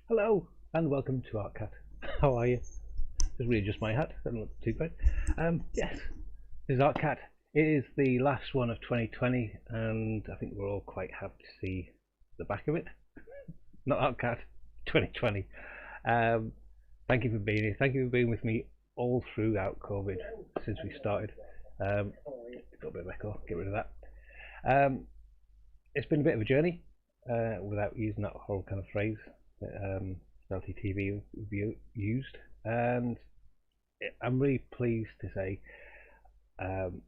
Hello and welcome to ArtCat. How are you? Just readjust my hat, doesn't look too great. Yes, this is ArtCat. It is the last one of 2020 and I think we're all quite happy to see the back of it. Not ArtCat, 2020. Um, Thank you for being here. Thank you for being with me all throughout COVID since we started. Got a bit of echo, get rid of that. Um, it's been a bit of a journey without using that whole kind of phrase that LTTV used. And I'm really pleased to say um,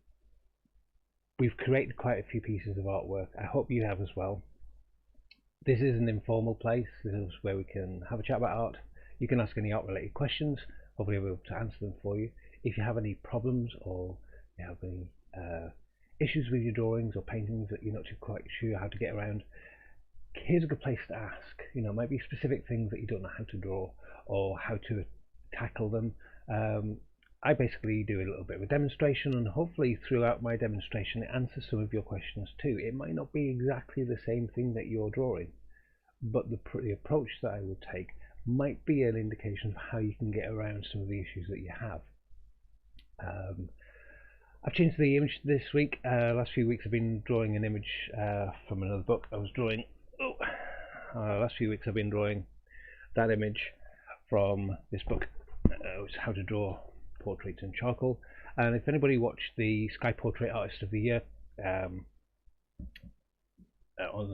we've created quite a few pieces of artwork. I hope you have as well. This is an informal place. This is where we can have a chat about art. You can ask any art related questions. Hopefully I'll be able to answer them for you. If you have any problems or you have any issues with your drawings or paintings that you're not too quite sure how to get around, here's a good place to ask. It might be specific things that you don't know how to draw or how to tackle them. I basically do a little bit of a demonstration, and hopefully throughout my demonstration it answers some of your questions too. It might not be exactly the same thing that you're drawing, but the approach that I would take might be an indication of how you can get around some of the issues that you have. I've changed the image this week. Last few weeks I've been drawing an image from another book. Last few weeks I've been drawing that image from this book, How to Draw Portraits in Charcoal. And if anybody watched the Sky Portrait Artist of the Year on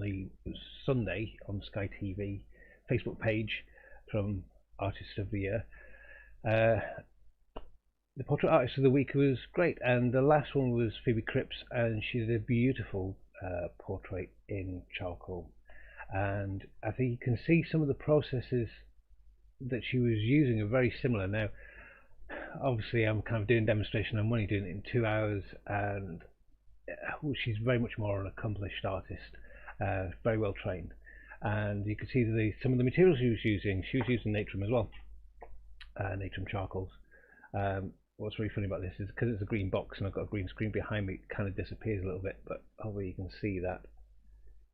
the Sunday on Sky TV Facebook page from Artist of the Year, the Portrait Artist of the Week was great, and the last one was Phoebe Cripps, and she did a beautiful portrait in charcoal. And I think you can see some of the processes that she was using are very similar. Now, obviously, I'm kind of doing demonstration. I'm only doing it in 2 hours, and she's very much more an accomplished artist, very well trained. And you can see some of the materials she was using. She was using Natrum as well, Natrum charcoals. What's really funny about this is because it's a green box and I've got a green screen behind me, it kind of disappears a little bit, but hopefully you can see that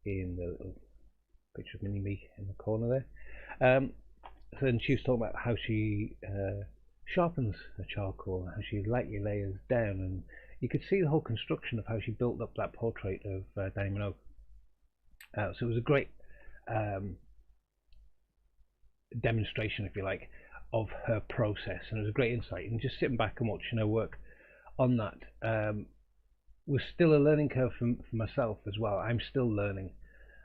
in the little picture of mini-me in the corner there. So then she was talking about how she sharpens the charcoal, how she lightly layers down, and you could see the whole construction of how she built up that portrait of Dannii Minogue. So it was a great demonstration, if you like, of her process, and it was a great insight. And just sitting back and watching her work on that was still a learning curve for myself as well. I'm still learning.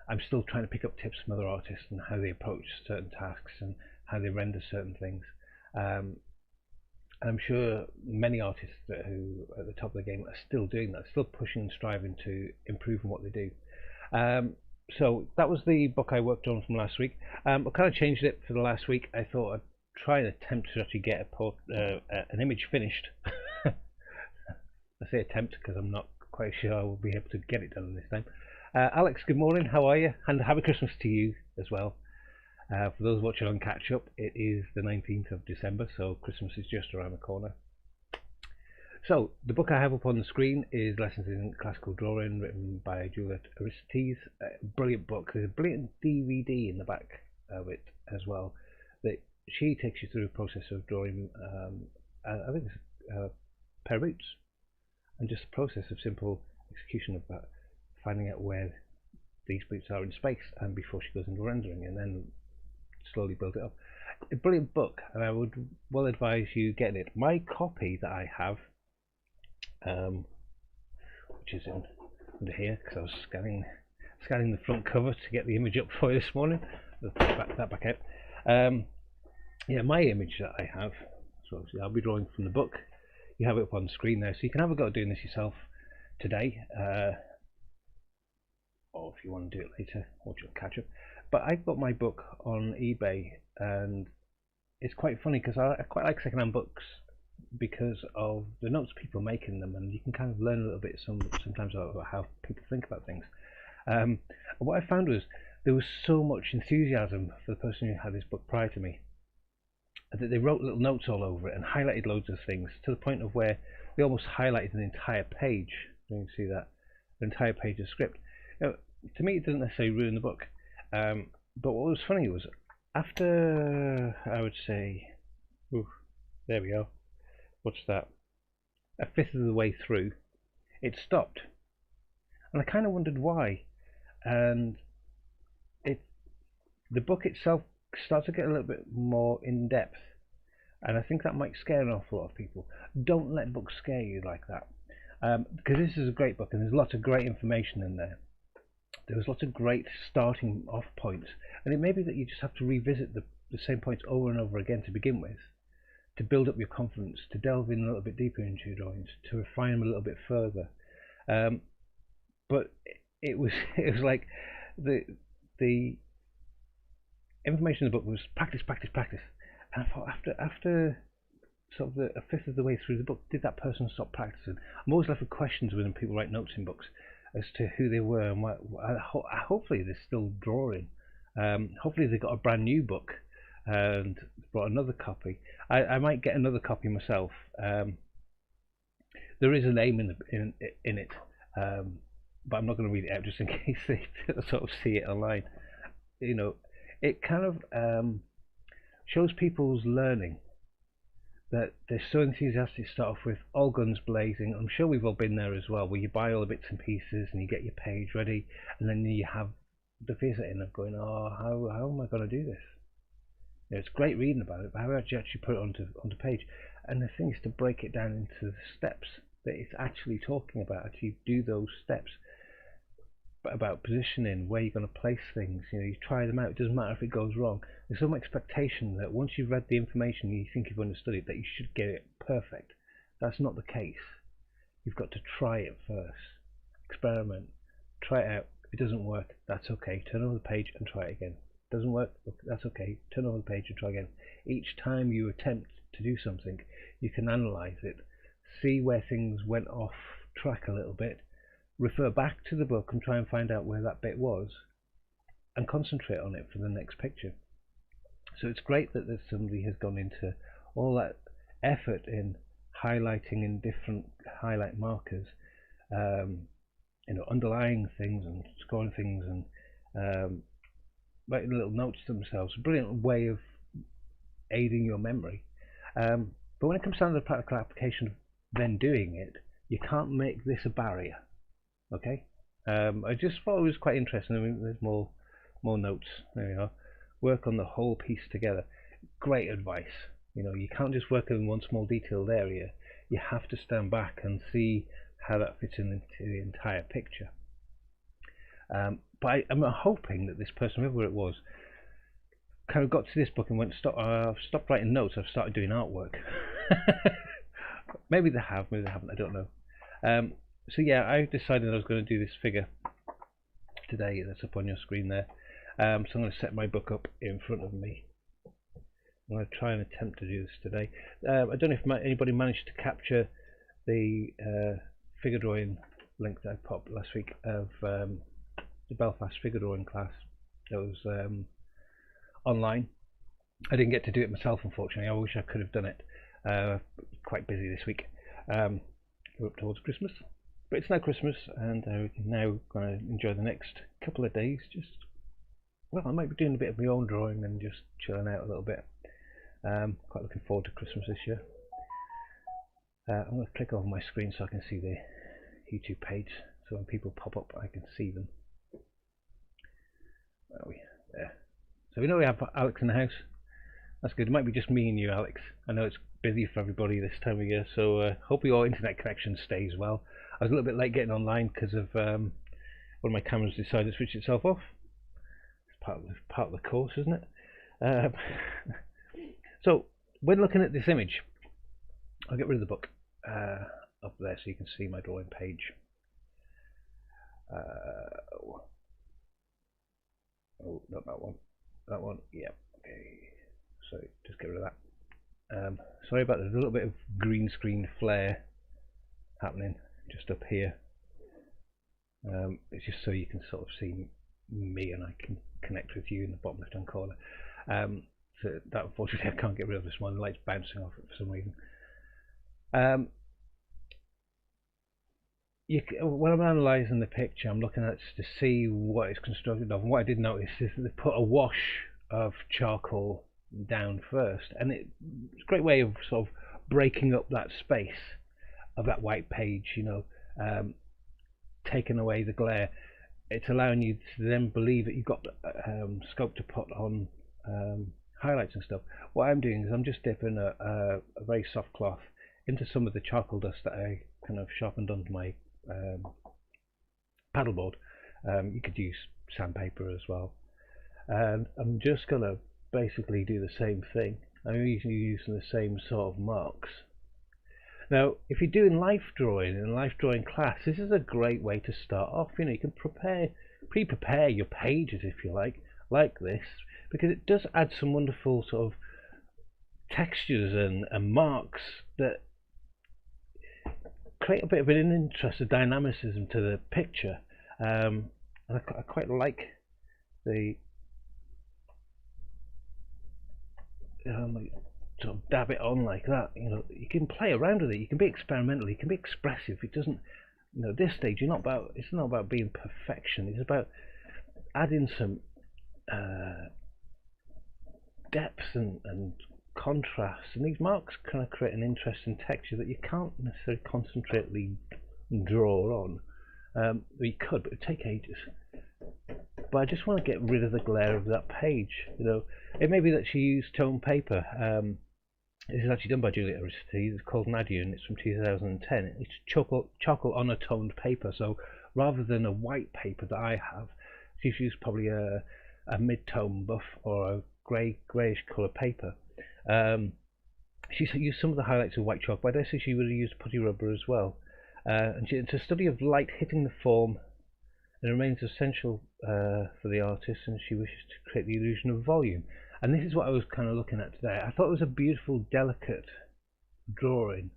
I'm still trying to pick up tips from other artists and how they approach certain tasks and how they render certain things. And I'm sure many artists who are at the top of the game are still doing that, still pushing and striving to improve on what they do. So that was the book I worked on from last week. I kind of changed it for the last week. I thought I'd try and attempt to actually get an image finished. I say attempt because I'm not quite sure I will be able to get it done this time. Alex, good morning. How are you? And happy Christmas to you as well. For those watching on catch up, it is the 19th of December, so Christmas is just around the corner. So the book I have up on the screen is Lessons in Classical Drawing, written by Juliet Aristides. Brilliant book. There's a brilliant DVD in the back of it as well that she takes you through the process of drawing. I think it's a pair of boots, and just the process of simple execution of that, finding out where these boots are in space, and before she goes into rendering, and then slowly build it up. A brilliant book, and I would well advise you getting it. My copy that I have, which is under here, because I was scanning the front cover to get the image up for you this morning. I'll put that back out. Yeah, my image that I have, so obviously I'll be drawing from the book. You have it up on the screen there, so you can have a go at doing this yourself today, or if you want to do it later, watch your catch up. But I've got my book on eBay, and it's quite funny because I quite like secondhand books because of the notes people make in them, and you can kind of learn a little bit sometimes about how people think about things. What I found was there was so much enthusiasm for the person who had this book prior to me that they wrote little notes all over it and highlighted loads of things to the point of where they almost highlighted an entire page. You can see that, an entire page of script. Now, to me, it doesn't necessarily ruin the book. But what was funny was after, I would say, ooh, there we are. What's that? A fifth of the way through, it stopped, and I kind of wondered why. And it, the book itself starts to get a little bit more in depth, and I think that might scare an awful lot of people. Don't let books scare you like that, because this is a great book, and there's lots of great information in there. There was lots of great starting off points, and it may be that you just have to revisit the same points over and over again to begin with, to build up your confidence, to delve in a little bit deeper into your drawings, to refine them a little bit further. But it was it was like the information in the book was practice, practice, practice, and I thought after sort of a fifth of the way through the book, did that person stop practicing? I'm always left with questions when people write notes in books as to who they were and what. Hopefully they're still drawing. Hopefully they got a brand new book and brought another copy. I might get another copy myself. There is a name in it, but I'm not going to read it out just in case they sort of see it online. You know, it kind of shows people's learning, that they're so enthusiastic to start off with, all guns blazing. I'm sure we've all been there as well, where you buy all the bits and pieces and you get your page ready, and then you have the fear setting of going, oh, how am I going to do this? You know, it's great reading about it, but how do you actually put it onto page? And the thing is to break it down into the steps that it's actually talking about. Actually do those steps, about positioning, where you're going to place things. You know, you try them out. It doesn't matter if it goes wrong. There's some expectation that once you've read the information and you think you've understood it, that you should get it perfect. That's not the case. You've got to try it first, experiment, try it out. If it doesn't work, that's okay. Turn over the page and try it again. Doesn't work, that's okay. Turn over the page and try again. Each time you attempt to do something, you can analyze it, see where things went off track a little bit, refer back to the book and try and find out where that bit was, and concentrate on it for the next picture. So it's great that somebody has gone into all that effort in highlighting in different highlight markers, you know, underlying things and scoring things and writing little notes to themselves. A brilliant way of aiding your memory. But when it comes down to the practical application of then doing it, you can't make this a barrier. Okay, I just thought it was quite interesting. I mean, there's more notes. There we are. Work on the whole piece together. Great advice. You know, you can't just work in one small detailed area. You have to stand back and see how that fits into the entire picture. But I'm hoping that this person, whoever it was, kind of got to this book and went, I've stopped writing notes. I've started doing artwork. Maybe they have, maybe they haven't. I don't know. So yeah, I decided I was going to do this figure today that's up on your screen there. So I'm going to set my book up in front of me. I'm going to try and attempt to do this today. I don't know if anybody managed to capture the figure drawing link that I popped last week of the Belfast figure drawing class that was online. I didn't get to do it myself, unfortunately. I wish I could have done it. Quite busy this week. We're up towards Christmas. But it's now Christmas, and we can now going to enjoy the next couple of days. Well, I might be doing a bit of my own drawing and just chilling out a little bit. Quite looking forward to Christmas this year. I'm going to click over my screen so I can see the YouTube page, so when people pop up I can see them. Where are we? There. So we know we have Alex in the house. That's good. It might be just me and you, Alex. I know it's busy for everybody this time of year, so hope your internet connection stays well. I was a little bit late getting online because of one of my cameras decided to switch itself off. It's part of the course, isn't it? So when looking at this image, I'll get rid of the book up there so you can see my drawing page. Oh, not that one. That one, yeah. Okay. So just get rid of that. Sorry about there's a little bit of green screen flare happening just up here. It's just so you can sort of see me and I can connect with you in the bottom left hand corner. So that unfortunately I can't get rid of this one. The light's bouncing off it for some reason. When I'm analysing the picture, I'm looking at it to see what it's constructed of. And what I did notice is that they put a wash of charcoal down first, and it's a great way of sort of breaking up that space of that white page, taking away the glare. It's allowing you to then believe that you've got scope to put on highlights and stuff. What I'm doing is I'm just dipping a very soft cloth into some of the charcoal dust that I kind of sharpened onto my paddleboard. You could use sandpaper as well, and I'm just gonna basically do the same thing. I'm usually using the same sort of marks. Now, if you're doing life drawing in a life drawing class, this is a great way to start off. You can pre-prepare your pages, if you like this, because it does add some wonderful sort of textures and marks that create a bit of an interest, a dynamicism to the picture. And I quite like the sort of dab it on like that. You can play around with it. You can be experimental. You can be expressive. It doesn't, at this stage, it's not about being perfection. It's about adding some depth and contrast. And these marks kind of create an interesting texture that you can't necessarily concentrately draw on. You could, but it'd take ages. But I just want to get rid of the glare of that page. It may be that she used toned paper. This is actually done by Juliet Aristides. It's called Nadia, and it's from 2010. It's charcoal on a toned paper. So rather than a white paper that I have, she's used probably a mid-tone buff or a greyish colour paper. She's used some of the highlights of white chalk, but I dare say she would have used putty rubber as well. And it's a study of light hitting the form, and remains essential for the artist, and she wishes to create the illusion of volume. And this is what I was kind of looking at today. I thought it was a beautiful, delicate drawing.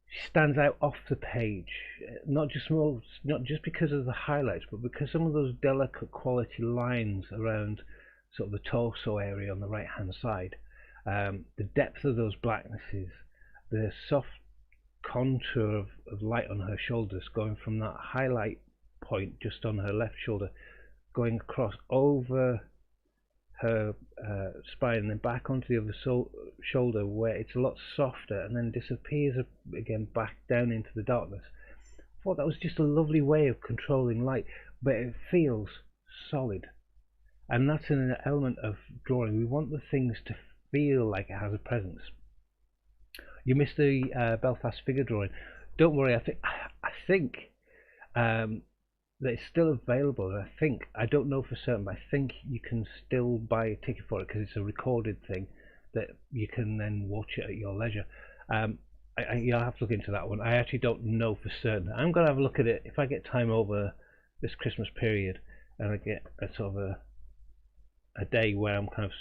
She stands out off the page, not just because of the highlights, but because some of those delicate quality lines around sort of the torso area on the right hand side, the depth of those blacknesses, the soft contour of light on her shoulders, going from that highlight point just on her left shoulder, going across over her spine and then back onto the other shoulder, where it's a lot softer, and then disappears again back down into the darkness. I thought that was just a lovely way of controlling light, but it feels solid, and that's an element of drawing. We want the things to feel like it has a presence. You missed the Belfast figure drawing. Don't worry, I think that it's still available. I don't know for certain, but I think you can still buy a ticket for it, because it's a recorded thing that you can then watch it at your leisure. You'll have to look into that one. I actually don't know for certain. I'm going to have a look at it if I get time over this Christmas period, and I get a sort of a day where I'm kind of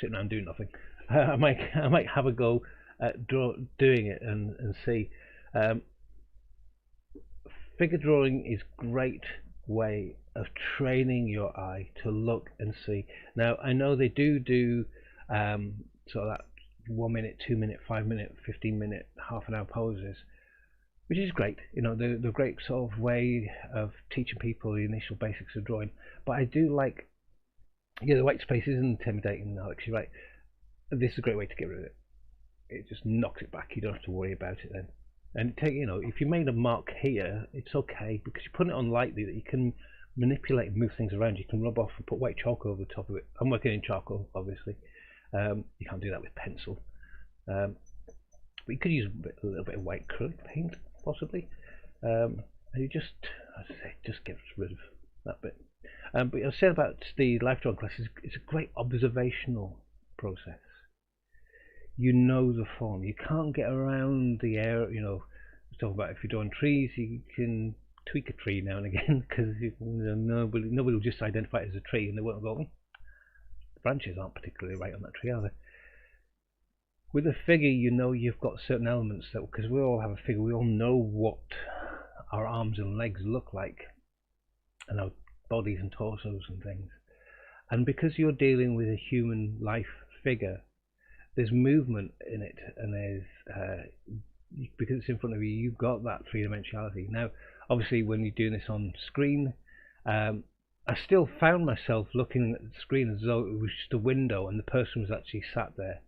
sitting around doing nothing. I might have a go at doing it and see. Figure drawing is a great way of training your eye to look and see. Now, I know they do sort of that 1 minute, 2 minute, 5 minute, 15 minute, half an hour poses, which is great. The great sort of way of teaching people the initial basics of drawing. But I do like, the white space is intimidating, Alex, you're right. This is a great way to get rid of it. It just knocks it back. You don't have to worry about it then. And if you made a mark here, it's okay, because you put it on lightly that you can manipulate and move things around. You can rub off and put white charcoal over the top of it. I'm working in charcoal, obviously. You can't do that with pencil, but you could use a little bit of white acrylic paint, possibly. And you just, as I say, just get rid of that bit. But I was saying about the life drawing class, it's a great observational process. The form. You can't get around the air. Let's talk about if you're drawing trees, you can tweak a tree now and again, because nobody will just identify it as a tree, and they won't go, the branches aren't particularly right on that tree, are they? With a figure, you've got certain elements that, because we all have a figure, we all know what our arms and legs look like, and our bodies and torsos and things. And because you're dealing with a human life figure, there's movement in it, and there's because it's in front of you, you've got that three-dimensionality. Now, obviously, when you're doing this on screen, I still found myself looking at the screen as though it was just a window and the person was actually sat there.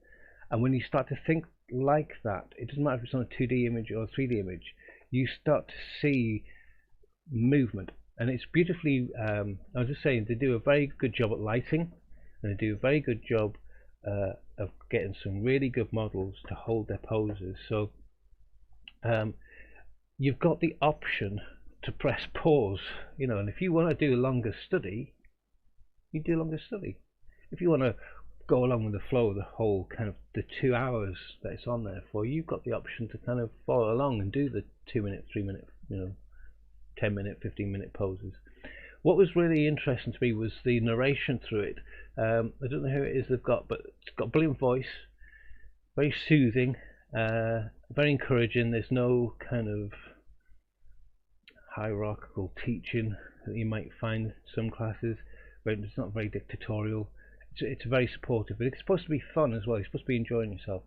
And when you start to think like that, it doesn't matter if it's on a 2D image or a 3D image, you start to see movement. And it's beautifully, I was just saying, they do a very good job at lighting, and they do a very good job of getting some really good models to hold their poses. So you've got the option to press pause, and if you want to do a longer study, you do a longer study. If you want to go along with the flow of the whole kind of the 2 hours that it's on there for, you've got the option to kind of follow along and do the 2 minute, 3 minute, 10-minute, 15-minute poses. What was really interesting to me was the narration through it. I don't know who it is they've got, but it's got a brilliant voice, very soothing, very encouraging. There's no kind of hierarchical teaching that you might find in some classes, but it's not very dictatorial. It's very supportive, but it's supposed to be fun as well. You're supposed to be enjoying yourself.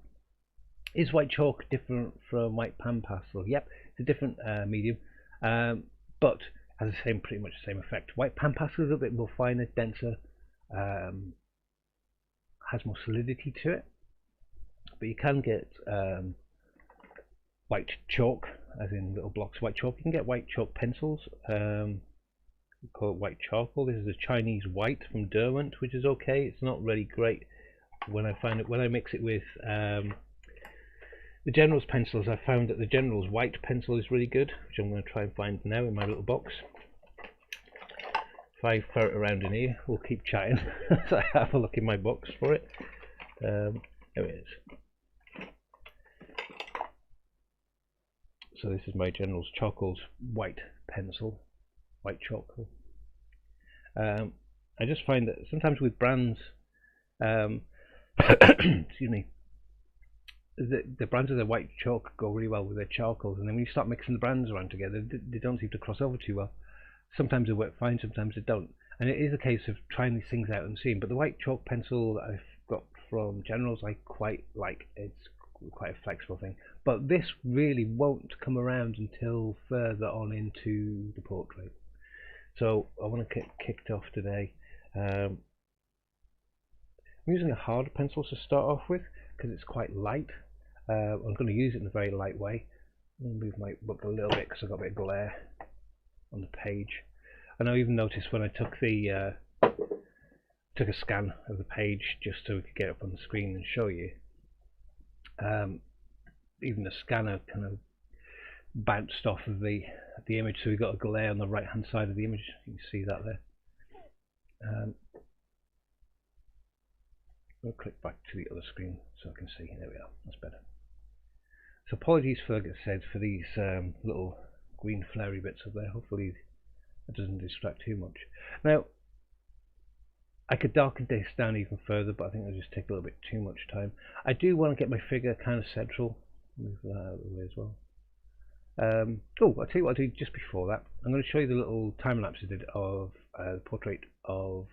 Is white chalk different from white pan pastel? Yep, it's a different medium, but has the same, pretty much the same effect. White pan pastel is a little bit more finer, denser, has more solidity to it, but you can get white chalk, as in little blocks of white chalk. You can get white chalk pencils. We call it white charcoal. This is a Chinese white from Derwent, which is okay. It's not really great when I mix it with the General's pencils. I found that the General's white pencil is really good, which I'm going to try and find now in my little box. If I ferret around in here, we'll keep chatting as I have a look in my box for it. There it is. So this is my General's Charcoal's white pencil, white charcoal. I just find that sometimes with brands, excuse me, the brands of their white chalk go really well with their charcoals, and then when you start mixing the brands around together, they don't seem to cross over too well. Sometimes they work fine, sometimes they don't, and it is a case of trying these things out and seeing. But the white chalk pencil that I've got from General's I quite like. It's quite a flexible thing, but this really won't come around until further on into the portrait. So I want to get kicked off today. I'm using a harder pencil to start off with because it's quite light. I'm going to use it in a very light way. I'm going to move my book a little bit because I've got a bit of glare on the page. And I even noticed when I took the took a scan of the page just so we could get it up on the screen and show you. Even the scanner kind of bounced off of the image, so we got a glare on the right hand side of the image. You can see that there. I'll click back to the other screen so I can see. There we are, that's better. So apologies for, like I said, for these little green flary bits up there. Hopefully that doesn't distract too much. Now I could darken this down even further, but I think it'll just take a little bit too much time. I do want to get my figure kind of central. Move that out of the way as well. Oh, I'll tell you what I'll do just before that. I'm going to show you the little time lapse I did of the portrait of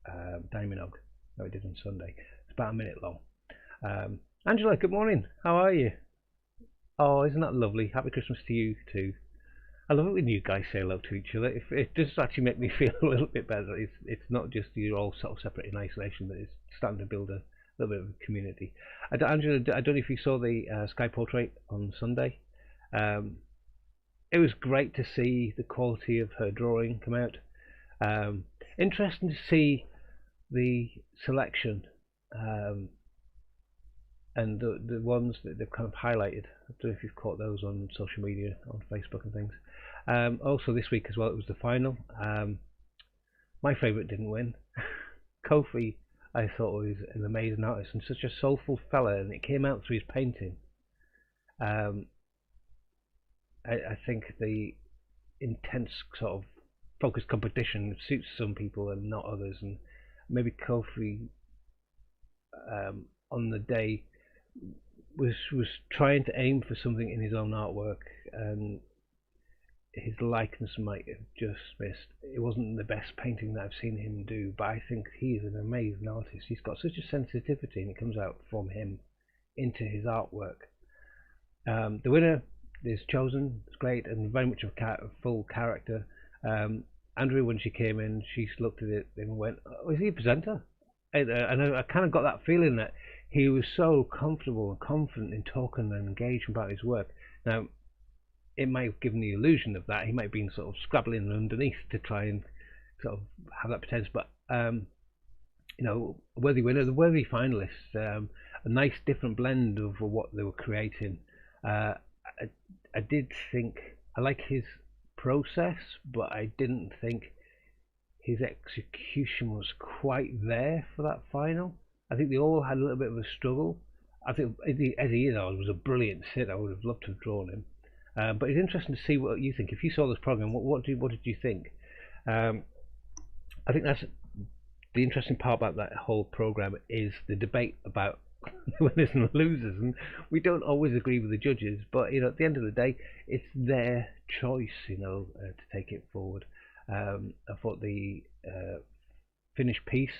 Dani Minogue that I did on Sunday. It's about a minute long. Angela, good morning. How are you? Oh, isn't that lovely? Happy Christmas to you too. I love it when you guys say hello to each other. It does actually make me feel a little bit better. It's not just you're all sort of separate in isolation, but it's starting to build a little bit of a community. Angela, I don't know if you saw the Sky Portrait on Sunday. It was great to see the quality of her drawing come out. Interesting to see the selection and the ones that they've kind of highlighted. I don't know if you've caught those on social media, on Facebook and things. Also this week as well, it was the final. My favourite didn't win. Kofi, I thought, was an amazing artist and such a soulful fella, and it came out through his painting. I think the intense sort of focused competition suits some people and not others, and maybe Kofi on the day was trying to aim for something in his own artwork, and his likeness might have just missed. It wasn't the best painting that I've seen him do, but I think he's an amazing artist. He's got such a sensitivity, and it comes out from him into his artwork. The winner is chosen. It's great and very much of a full character. Andrea, when she came in, she looked at it and went, "Oh, is he a presenter?" And I kind of got that feeling that he was so comfortable and confident in talking and engaging about his work. Now, it might have given the illusion of that. He might have been sort of scrabbling underneath to try and sort of have that pretense, but a worthy winner, the worthy finalists, a nice different blend of what they were creating. I, I did think I like his process, but I didn't think his execution was quite there for that final. I think they all had a little bit of a struggle. I think Eddie Izzard was a brilliant sit. I would have loved to have drawn him. But it's interesting to see what you think. If you saw this program, what did you think? I think that's the interesting part about that whole program is the debate about the winners and the losers, and we don't always agree with the judges. But at the end of the day, it's their choice, to take it forward. I thought the finished piece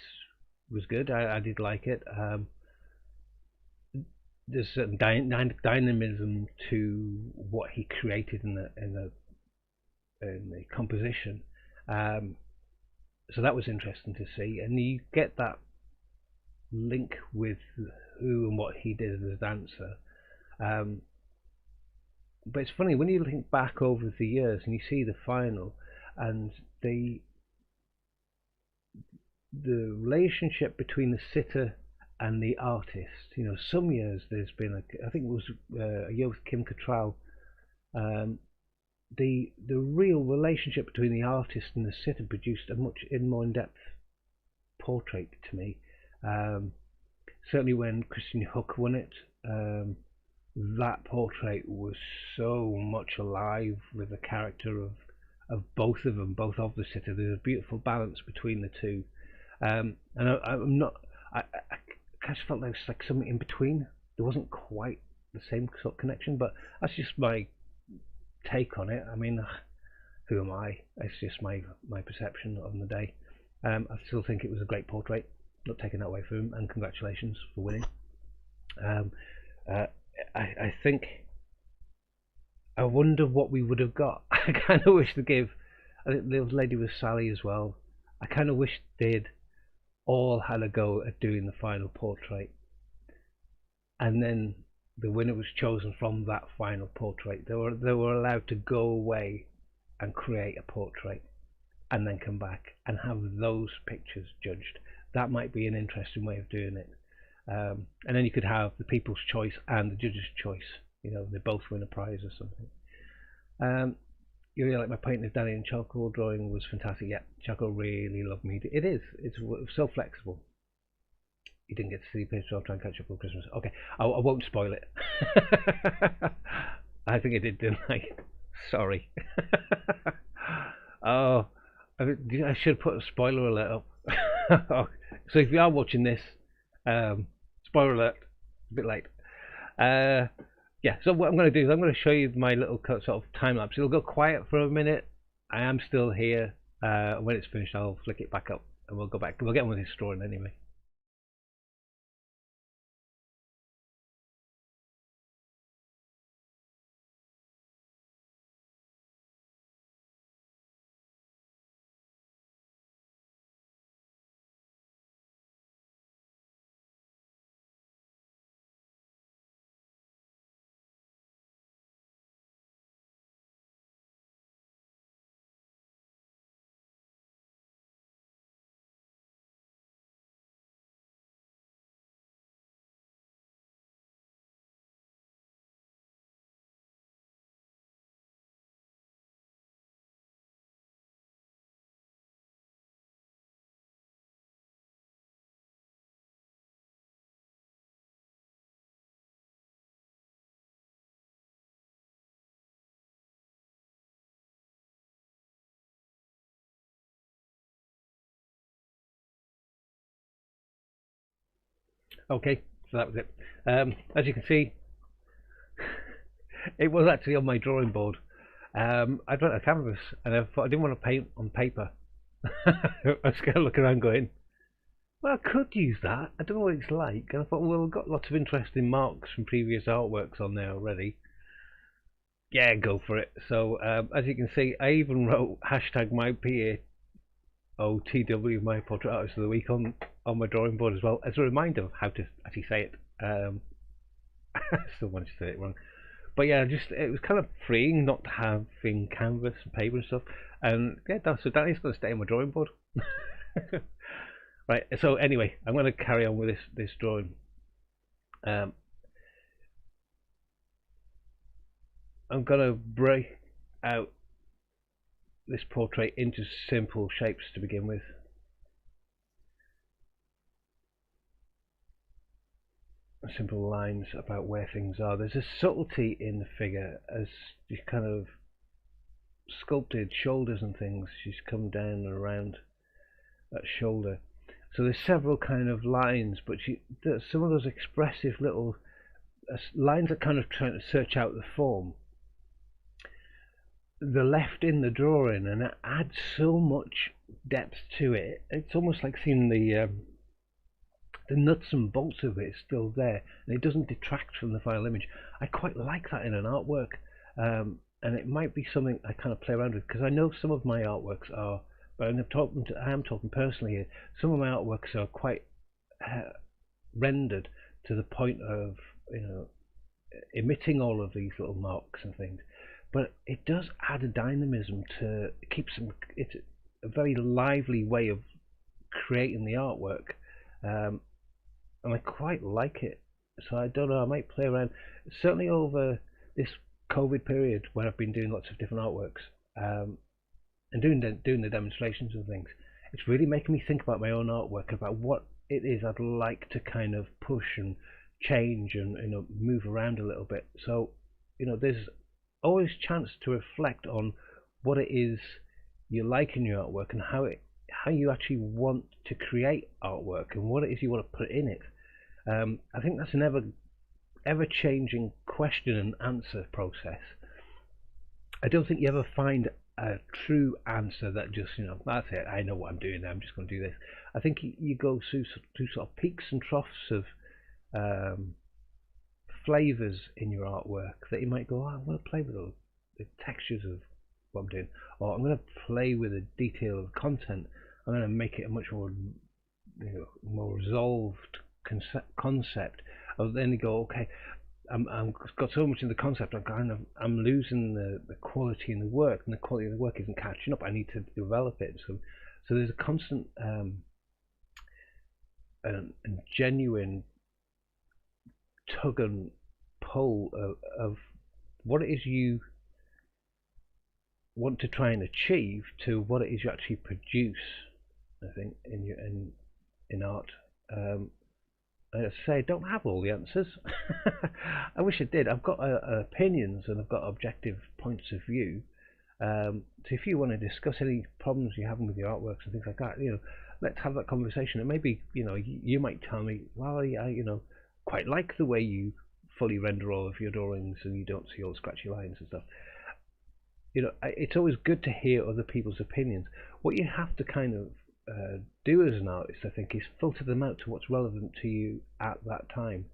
was good. I did like it. There's certain dynamism to what he created in the composition. So that was interesting to see, and you get that link with who and what he did as a dancer. But it's funny when you think back over the years and you see the final and the relationship between the sitter and the artist. Some years there's been I think it was a year with Kim Cattrall. The real relationship between the artist and the sitter produced a much more in-depth portrait to me. Certainly when Christian Hook won it, that portrait was so much alive with the character of both of them, both of the sitter. There's a beautiful balance between the two, and I'm not. I kind of felt there was like something in between. There wasn't quite the same sort of connection, but that's just my take on it. I mean, who am I? It's just my perception on the day. I still think it was a great portrait. Not taking that away from him, and congratulations for winning. I think. I wonder what we would have got. I kind of wish they gave. I think the lady was Sally as well. I kind of wish they'd all had a go at doing the final portrait, and then the winner was chosen from that final portrait. They were allowed to go away and create a portrait, and then come back and have those pictures judged. That might be an interesting way of doing it. And then you could have the people's choice and the judge's choice. They both win a prize or something. You really like my painting of Danny and charcoal drawing was fantastic. Yeah, charcoal really loved me. It is. It's so flexible. You didn't get to see the picture. I'll try and catch up on Christmas. Okay, I won't spoil it. I think I did, didn't I? Sorry. Oh, I should put a spoiler alert up. So if you are watching this, spoiler alert, a bit late. Yeah, so what I'm going to do is I'm going to show you my little sort of time lapse. It'll go quiet for a minute. I am still here. When it's finished, I'll flick it back up and we'll go back. We'll get on with his drawing anyway. Okay, so that was it. As you can see, it was actually on my drawing board. I drew a canvas, and I thought I didn't want to paint on paper. I was going to look around going, well, I could use that. I don't know what it's like. And I thought, well, we've got lots of interesting marks from previous artworks on there already. Yeah, go for it. So as you can see, I even wrote hashtag my PAOTW, my portrait artist of the week, on my drawing board as well, as a reminder of how to actually say it. I still managed to say it wrong. But yeah, just it was kind of freeing not having canvas and paper and stuff. And yeah, so Danny's going to stay on my drawing board. Right. So anyway, I'm going to carry on with this drawing. Um, I'm going to break out this portrait into simple shapes to begin with. Simple lines about where things are. There's a subtlety in the figure as you kind of sculpted shoulders and things. She's come down and around that shoulder. So there's several kind of lines, but some of those expressive little lines are kind of trying to search out the form. They're left in the drawing, and it adds so much depth to it. It's almost like seeing the nuts and bolts of it is still there, and it doesn't detract from the final image. I quite like that in an artwork, and it might be something I kind of play around with, because I know some of my artworks are, but I am talking personally here. Some of my artworks are quite rendered to the point of, emitting all of these little marks and things, but it does add a dynamism to keep some. It's a very lively way of creating the artwork. And I quite like it. So I don't know, I might play around. Certainly over this COVID period where I've been doing lots of different artworks, and doing the demonstrations and things, it's really making me think about my own artwork, about what it is I'd like to kind of push and change and move around a little bit. So there's always chance to reflect on what it is you like in your artwork, and how you actually want to create artwork, and what it is you want to put in it. I think that's an ever changing question and answer process. I don't think you ever find a true answer that just, that's it, I know what I'm doing now, I'm just going to do this. I think you go through sort of peaks and troughs of flavors in your artwork, that you might go, oh, I'm going to play with the textures of what I'm doing, or I'm going to play with the detail of content. I'm going to make it a much more more resolved concept. Then you go, okay, I'm got so much in the concept, I'm losing the quality in the work, and the quality of the work isn't catching up. I need to develop it. So there's a constant and genuine tug and pull of what it is you want to try and achieve to what it is you actually produce. I think in art. I say I don't have all the answers. I wish I did. I've got opinions, and I've got objective points of view. So if you want to discuss any problems you're having with your artworks and things like that, let's have that conversation. And maybe you might tell me, well, I quite like the way you fully render all of your drawings and you don't see all the scratchy lines and stuff. It's always good to hear other people's opinions. What you have to kind of do as an artist, I think, is filter them out to what's relevant to you at that time.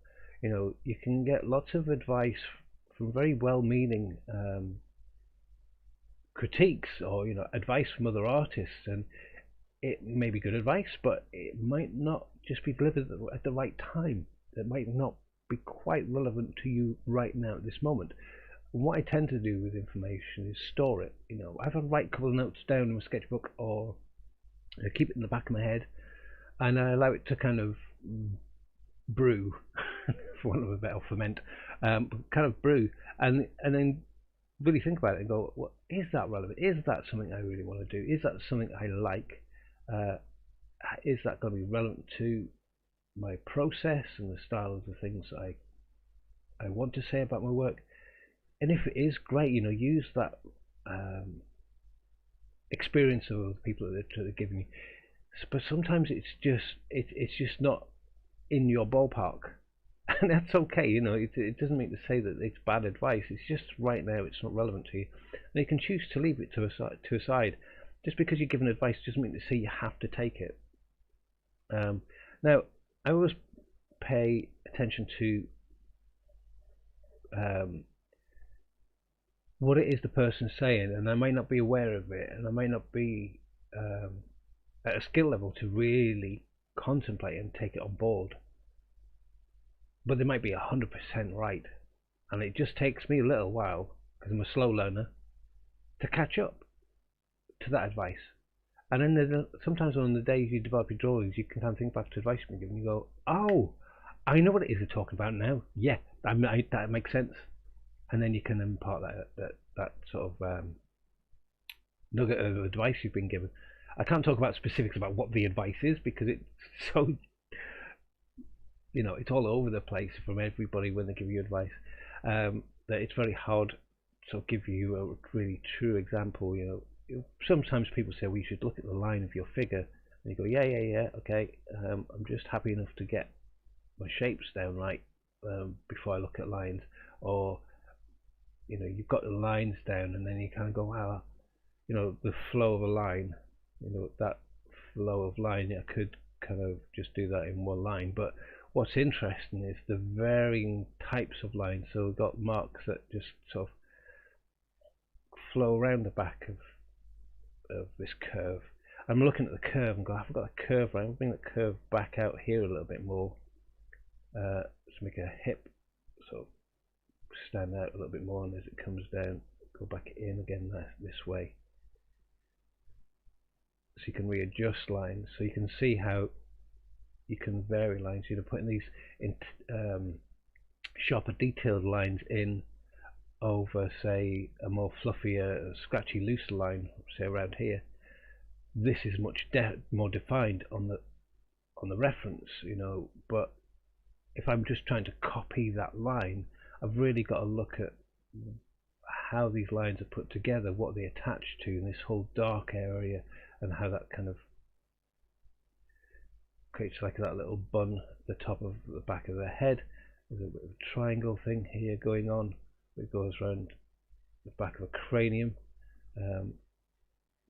You can get lots of advice from very well-meaning critiques, or advice from other artists, and it may be good advice, but it might not just be delivered at the right time. It might not be quite relevant to you right now at this moment. And what I tend to do with information is store it. I have a write a couple of notes down in my sketchbook, or I keep it in the back of my head, and I allow it to kind of brew, for want of a better, ferment, kind of brew, and then really think about it and go, well, is that relevant? Is that something I really want to do? Is that something I like? Is that going to be relevant to my process and the style of the things I want to say about my work? And if it is, great, use that experience of the people that are giving you. But sometimes it's just not in your ballpark, and that's okay. It doesn't mean to say that it's bad advice. It's just right now it's not relevant to you, and you can choose to leave it to a side. Just because you're given advice doesn't mean to say you have to take it. Now, I always pay attention to what it is the person's saying, and I might not be aware of it, and I might not be at a skill level to really contemplate and take it on board. But they might be 100% right, and it just takes me a little while, because I'm a slow learner, to catch up to that advice. And then sometimes on the days you develop your drawings, you can kind of think back to advice you've been given. You go, "Oh, I know what it is they're talking about now. Yeah, that makes sense." And then you can impart that sort of nugget of advice you've been given. I can't talk about specifics about what the advice is because it's so, it's all over the place from everybody when they give you advice. That it's very hard to give you a really true example. Sometimes people say, we should look at the line of your figure, and you go, yeah, okay. I'm just happy enough to get my shapes down right before I look at lines. Or you've got the lines down, and then you kind of go, wow, the flow of a line, that flow of line, I could kind of just do that in one line. But what's interesting is the varying types of lines. So we've got marks that just sort of flow around the back of this curve. I'm looking at the curve and go, I've got a curve right. I'll bring the curve back out here a little bit more to make a hip sort of stand out a little bit more, and as it comes down, go back in again this way. So you can readjust lines, so you can see how you can vary lines. Putting these in sharper detailed lines in over, say, a more fluffier, scratchy, looser line, say around here. This is much more defined on the reference, but if I'm just trying to copy that line, I've really got to look at how these lines are put together, what they attach to in this whole dark area, and how that kind of creates like that little bun at the top of the back of the head. There's a bit of a triangle thing here going on. It goes around the back of a cranium,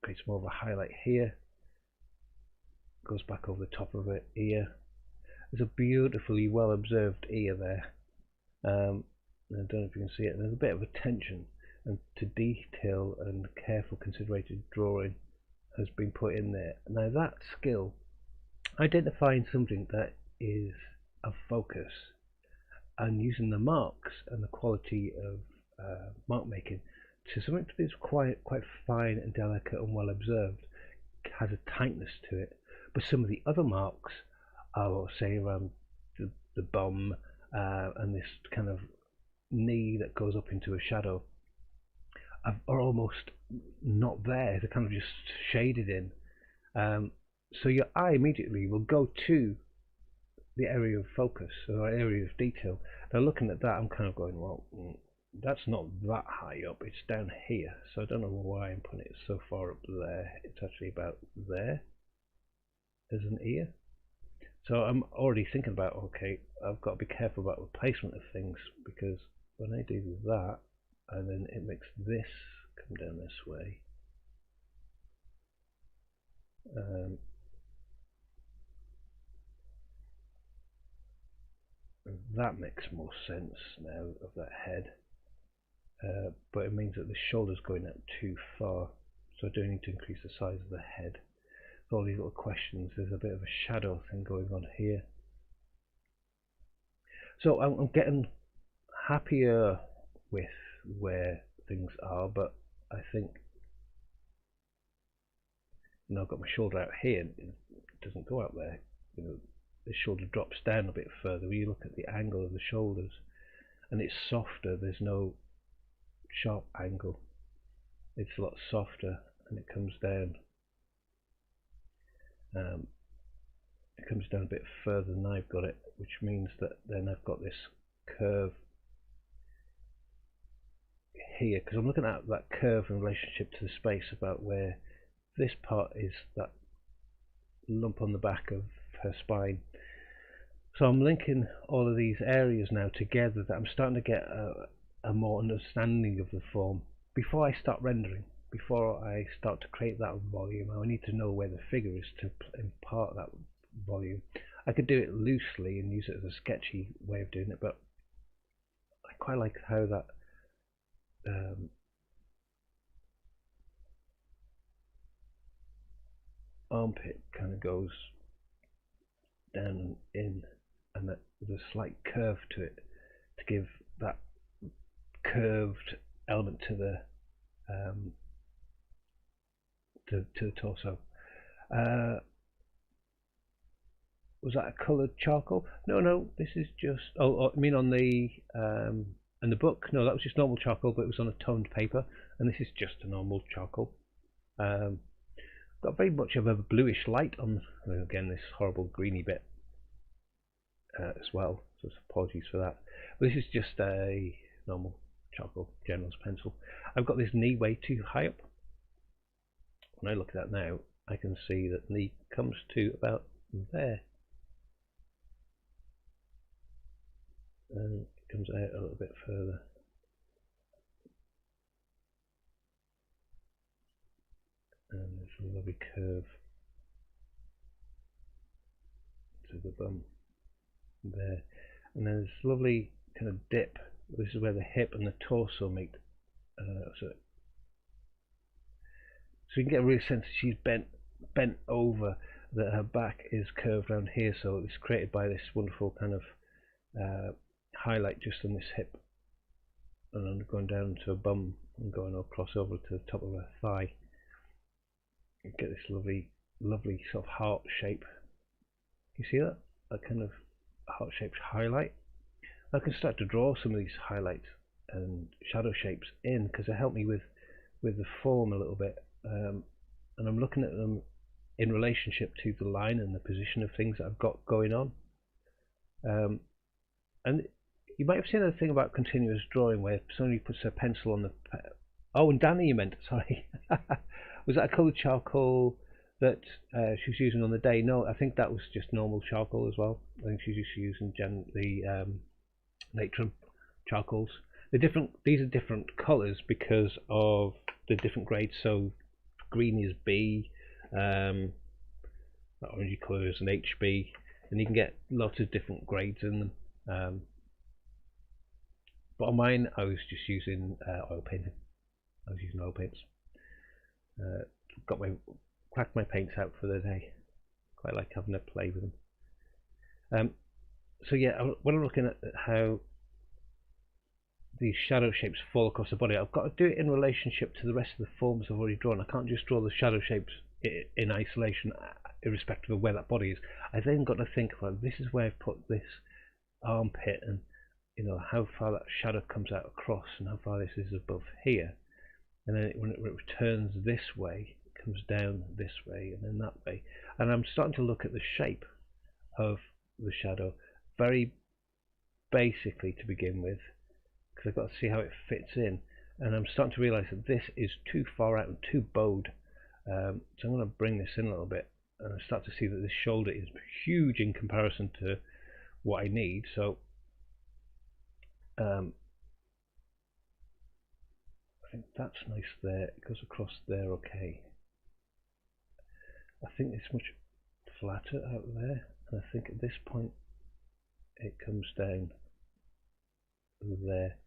creates more of a highlight here, goes back over the top of an ear. There's a beautifully well observed ear there. I don't know if you can see it. There's a bit of attention and to detail and careful considerated drawing has been put in there. Now that skill, identifying something that is of focus and using the marks and the quality of mark making to something that is quite fine and delicate and well observed, has a tightness to it. But some of the other marks are, say, around the bum and this kind of knee that goes up into a shadow, are almost not there. They're kind of just shaded in. So your eye immediately will go to the area of focus or area of detail. Now looking at that, I'm kind of going, well, that's not that high up, it's down here. So I don't know why I'm putting it so far up there. It's actually about there as an ear. So I'm already thinking about, okay, I've got to be careful about the placement of things, because when I do that and then it makes this come down this way, that makes more sense now of that head, but it means that the shoulder's going out too far, so I do need to increase the size of the head. So all these little questions, there's a bit of a shadow thing going on here. So I'm getting happier with where things are, but I think, I've got my shoulder out here, it doesn't go out there. The shoulder drops down a bit further when you look at the angle of the shoulders, and it's softer. There's no sharp angle, it's a lot softer, and it comes down a bit further than I've got it, which means that then I've got this curve here, because I'm looking at that curve in relationship to the space about where this part is, that lump on the back of her spine. So I'm linking all of these areas now together, that I'm starting to get a more understanding of the form before I start rendering, before I start to create that volume. I need to know where the figure is to impart that volume. I could do it loosely and use it as a sketchy way of doing it, but I quite like how that armpit kind of goes down and in, and that there's a slight curve to it to give that curved element to the to the torso. Was that a coloured charcoal? No, this is just. Oh, I mean on the in the book. No, that was just normal charcoal, but it was on a toned paper, and this is just a normal charcoal. Got very much of a bluish light on. Again, this horrible greeny bit as well. So apologies for that. But this is just a normal charcoal General's pencil. I've got this knee way too high up. When I look at that now, I can see that knee comes to about there. And it comes out a little bit further. And there's a lovely curve to the bum there. And then this lovely kind of dip. This is where the hip and the torso meet. So you can get a real sense that she's bent over, that her back is curved around here, so it's created by this wonderful kind of highlight just on this hip, and then going down to a bum and going across over to the top of her thigh. You get this lovely sort of heart shape. You see that? That kind of heart shaped highlight. I can start to draw some of these highlights and shadow shapes in because they help me with the form a little bit. And I'm looking at them in relationship to the line and the position of things that I've got going on. And you might have seen the thing about continuous drawing where somebody puts their pencil on the... Oh, and Danny you meant, sorry. Was that a coloured charcoal that she was using on the day? No, I think that was just normal charcoal as well. I think she's just using the Natron charcoals. These are different colours because of the different grades. So green is B, that orangey colour is an HB, and you can get lots of different grades in them. But on mine, I was just using oil painting. I was using oil paints. Cracked my paints out for the day. Quite like having a play with them. So yeah, when I'm looking at how these shadow shapes fall across the body, I've got to do it in relationship to the rest of the forms I've already drawn. I can't just draw the shadow shapes in isolation, irrespective of where that body is. I then got to think, well, this is where I've put this armpit, and you know how far that shadow comes out across, and how far this is above here. And then when it returns this way, it comes down this way, and then that way. And I'm starting to look at the shape of the shadow very basically to begin with, because I've got to see how it fits in. And I'm starting to realize that this is too far out and too bowed. So I'm going to bring this in a little bit, and I start to see that this shoulder is huge in comparison to what I need. So I think that's nice there. It goes across there, okay. I think it's much flatter out there, and I think at this point it comes down there.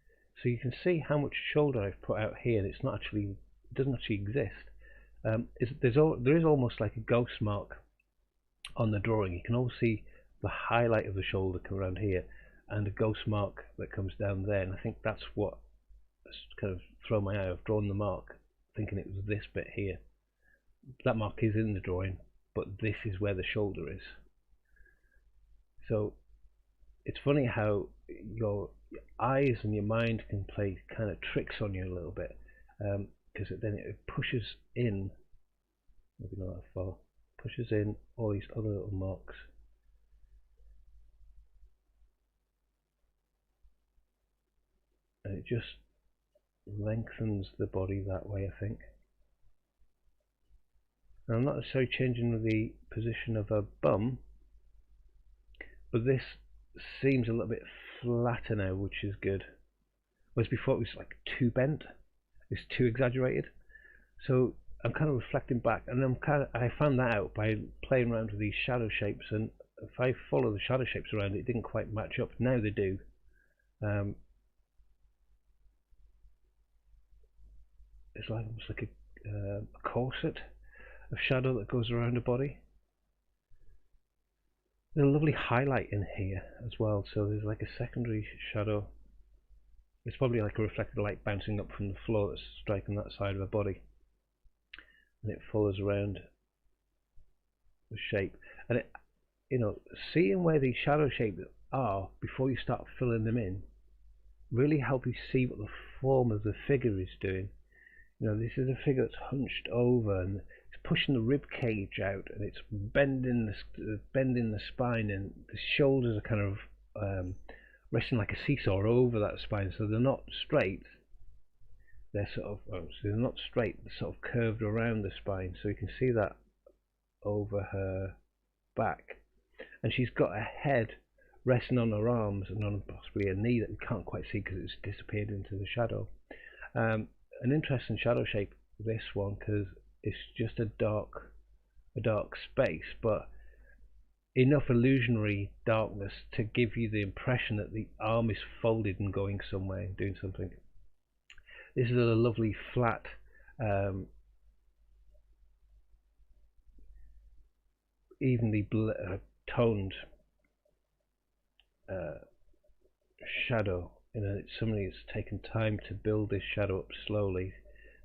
So you can see how much shoulder I've put out here, and it's not actually, it doesn't actually exist. There is almost like a ghost mark on the drawing. You can always see the highlight of the shoulder come around here, and a ghost mark that comes down there. And I think that's what has kind of thrown my eye. I've drawn the mark thinking it was this bit here. That mark is in the drawing, but this is where the shoulder is. So it's funny how your eyes and your mind can play kind of tricks on you a little bit, because then it pushes in, maybe not that far, pushes in all these other little marks. And it just lengthens the body that way, I think. And I'm not necessarily changing the position of her bum, but this seems a little bit flatter now, which is good. Whereas before it was like too bent, it's too exaggerated. So I'm kind of reflecting back, and I found that out by playing around with these shadow shapes, and if I follow the shadow shapes around, it didn't quite match up. Now they do. It's like almost like a corset of shadow that goes around the body. There's a lovely highlight in here as well, so there's like a secondary shadow. It's probably like a reflected light bouncing up from the floor that's striking that side of her body, and it follows around the shape. And it, you know, seeing where these shadow shapes are before you start filling them in really help you see what the form of the figure is doing. You know, this is a figure that's hunched over and it's pushing the rib cage out, and it's bending the spine, and the shoulders are kind of resting like a seesaw over that spine, so they're not straight. They're sort of so they're not straight. They're sort of curved around the spine, so you can see that over her back. And she's got a head resting on her arms and on possibly a knee that we can't quite see because it's disappeared into the shadow. An interesting shadow shape, this one, because it's just a dark space, but enough illusionary darkness to give you the impression that the arm is folded and going somewhere, doing something. This is a lovely flat evenly toned shadow. You know, it's somebody that's taken time to build this shadow up slowly.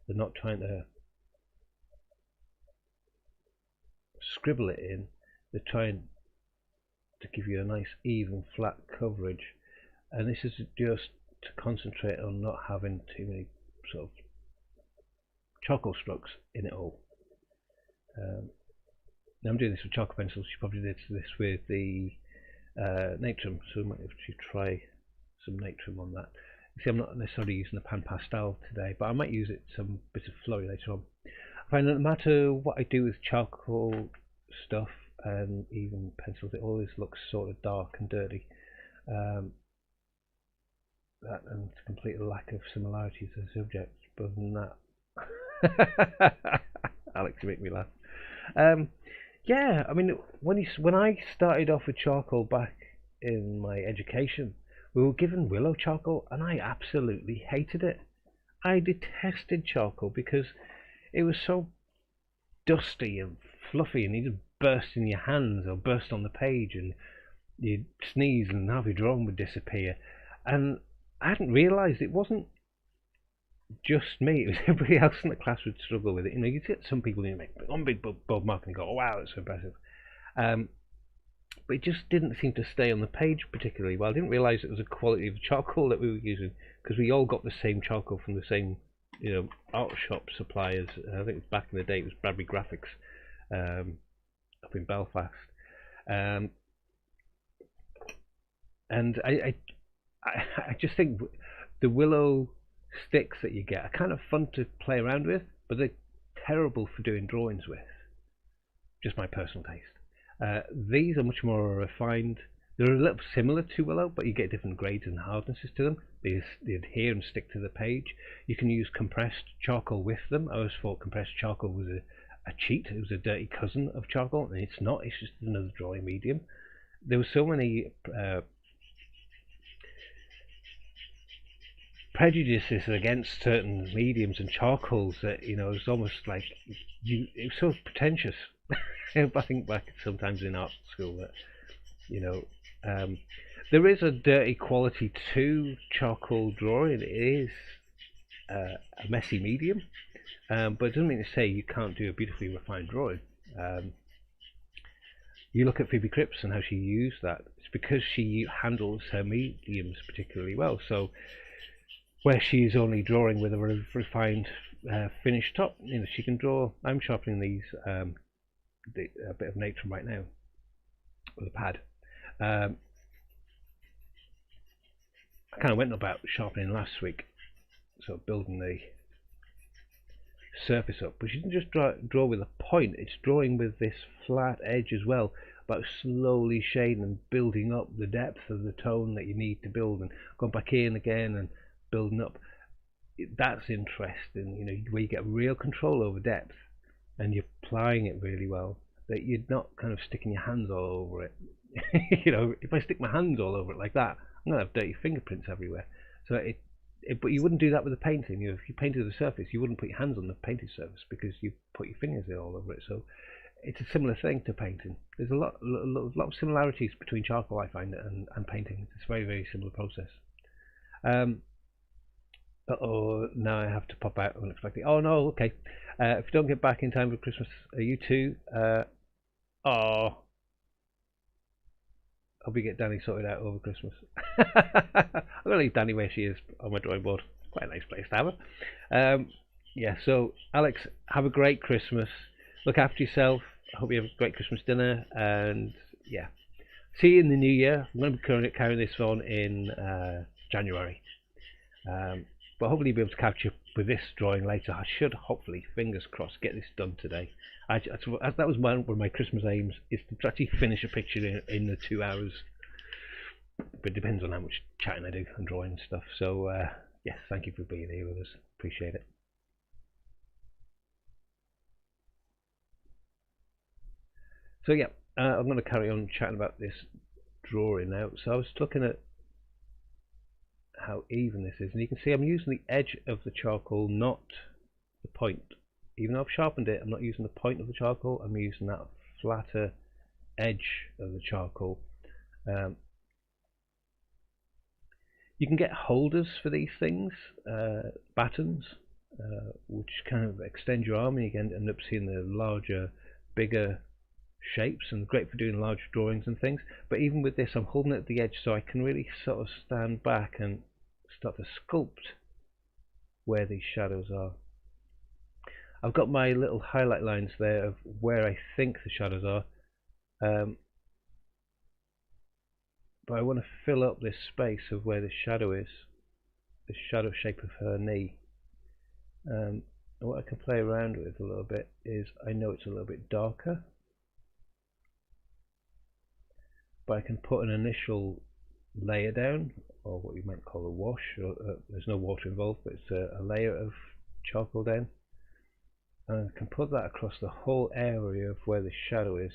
They're not trying to scribble it in. They're trying to give you a nice even flat coverage, and this is just to concentrate on not having too many sort of charcoal strokes in it all. Now I'm doing this with charcoal pencils. You probably did this with the Natrum, so I might actually try some Natrum on that. You see, I'm not necessarily using the Pan Pastel today, but I might use it some bit of flurry later on. I find that no matter what I do with charcoal stuff and even pencils, it always looks sort of dark and dirty. That and complete lack of similarities to the subject. But other than that, Alex, you make me laugh. Yeah, I mean, when I started off with charcoal back in my education, we were given willow charcoal, and I absolutely hated it. I detested charcoal because it was so dusty and fluffy, and you'd burst in your hands or burst on the page, and you'd sneeze, and half your drawing would disappear. And I hadn't realised it wasn't just me, it was everybody else in the class would struggle with it. You know, you get some people who make one big bold mark and go, oh wow, that's so impressive. But it just didn't seem to stay on the page particularly well. I didn't realise it was a quality of charcoal that we were using, because we all got the same charcoal from the same, you know, art shop suppliers. I think it was back in the day, it was Bradbury Graphics up in Belfast. And I just think the willow sticks that you get are kind of fun to play around with, but they're terrible for doing drawings with. Just my personal taste. These are much more refined. They're a little similar to willow, but you get different grades and hardnesses to them. They adhere and stick to the page. You can use compressed charcoal with them. I always thought compressed charcoal was a cheat. It was a dirty cousin of charcoal, and it's not. It's just another drawing medium. There were so many prejudices against certain mediums and charcoals that, you know, it was almost like it was so pretentious. I think back sometimes in art school that, you know, there is a dirty quality to charcoal drawing. It is a messy medium, but it doesn't mean to say you can't do a beautifully refined drawing. You look at Phoebe Cripps and how she used that. It's because she handles her mediums particularly well. So where she's only drawing with a refined finished top, you know, she can draw. I'm sharpening these a bit of Natrum right now with a pad. I kind of went about sharpening last week, so building the surface up, but she didn't just draw with a point, it's drawing with this flat edge as well, about slowly shading and building up the depth of the tone that you need to build, and going back in again and building up. That's interesting, you know, where you get real control over depth and you're applying it really well, that you're not kind of sticking your hands all over it. You know, if I stick my hands all over it like that, I'm gonna have dirty fingerprints everywhere. So But you wouldn't do that with a painting. If you painted the surface, you wouldn't put your hands on the painted surface because you put your fingers all over it. So it's a similar thing to painting. There's a lot of similarities between charcoal, I find, and painting. It's a very, very similar process. Oh, now I have to pop out unexpectedly. Oh no, okay. If you don't get back in time for Christmas, you too. Oh, hope we get Danny sorted out over Christmas. I'm gonna leave Danny where she is on my drawing board. Quite a nice place to have her. Yeah. So Alex, have a great Christmas. Look after yourself. I hope you have a great Christmas dinner, and yeah, see you in the new year. I'm going to be carrying this on in January. But hopefully you'll be able to catch up with this drawing later. I should hopefully, fingers crossed, get this done today. That was one of my Christmas aims, is to actually finish a picture in the 2 hours. But it depends on how much chatting I do and drawing and stuff. So yes, thank you for being here with us. Appreciate it. So yeah, I'm going to carry on chatting about this drawing now. So I was looking at how even this is, and you can see I'm using the edge of the charcoal, not the point. Even though I've sharpened it, I'm not using the point of the charcoal, I'm using that flatter edge of the charcoal. You can get holders for these things, battens, which kind of extend your arm, and you can end up seeing the larger, bigger shapes, and great for doing large drawings and things. But even with this, I'm holding it at the edge, so I can really sort of stand back and start to sculpt where these shadows are. I've got my little highlight lines there of where I think the shadows are, but I want to fill up this space of where the shadow is, the shadow shape of her knee. And what I can play around with a little bit is, I know it's a little bit darker, but I can put an initial layer down, or what you might call a wash. There's no water involved, but it's a layer of charcoal down, and I can put that across the whole area of where the shadow is.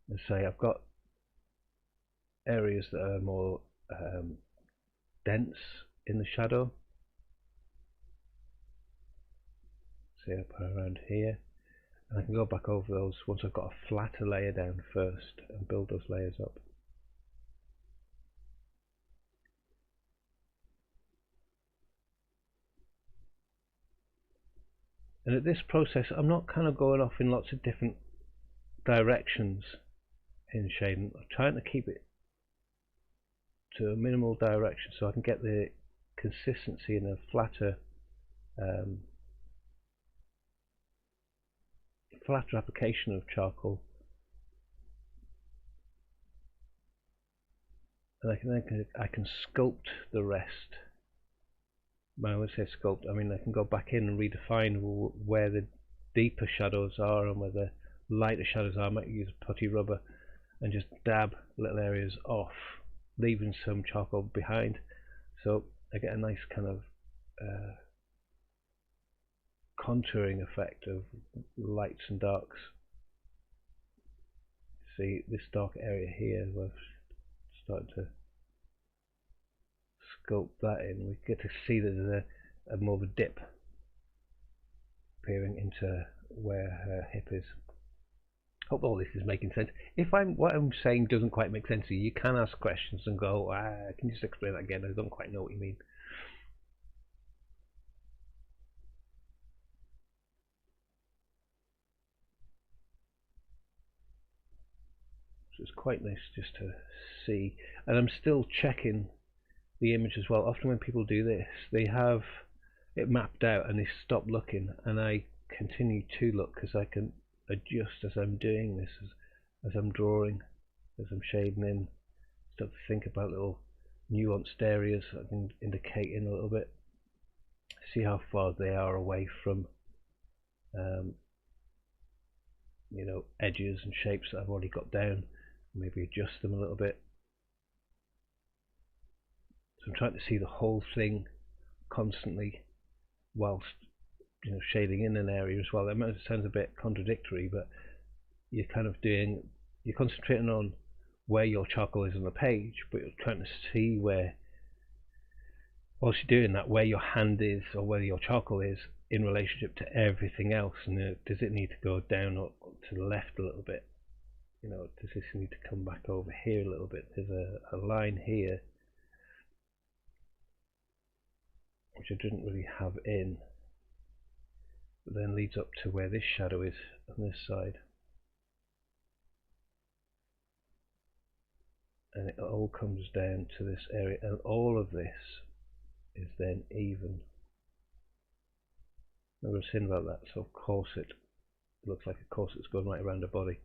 And say I've got areas that are more dense in the shadow. Say I put around here, and I can go back over those once I've got a flatter layer down first and build those layers up. And at this process, I'm not kind of going off in lots of different directions in shading. I'm trying to keep it to a minimal direction so I can get the consistency in a flatter application of charcoal. And I can sculpt the rest. When I would say sculpt, I mean I can go back in and redefine where the deeper shadows are and where the lighter shadows are. I might use putty rubber and just dab little areas off, leaving some charcoal behind, so I get a nice kind of contouring effect of lights and darks. See this dark area here, we're starting to sculpt that in. We get to see that there's a more of a dip appearing into where her hip is. Hope all this is making sense. If what I'm saying doesn't quite make sense to you, you can ask questions and go, can you just explain that again? I don't quite know what you mean. So it's quite nice just to see, and I'm still checking the image as well. Often when people do this, they have it mapped out and they stop looking, and I continue to look because I can adjust as I'm doing this, as I'm drawing, as I'm shading in, start to think about little nuanced areas I can indicate in a little bit, see how far they are away from you know, edges and shapes that I've already got down, maybe adjust them a little bit. So I'm trying to see the whole thing constantly whilst, you know, shading in an area as well. That sounds a bit contradictory, but you're kind of you're concentrating on where your charcoal is on the page, but you're trying to see where whilst you're doing that, where your hand is or where your charcoal is in relationship to everything else, and does it need to go down or to the left a little bit? Does this need to come back over here a little bit? There's a line here which I didn't really have in, but then leads up to where this shadow is on this side, and it all comes down to this area, and all of this is then even. I was saying about that sort of corset. It looks like a corset's going right around her body.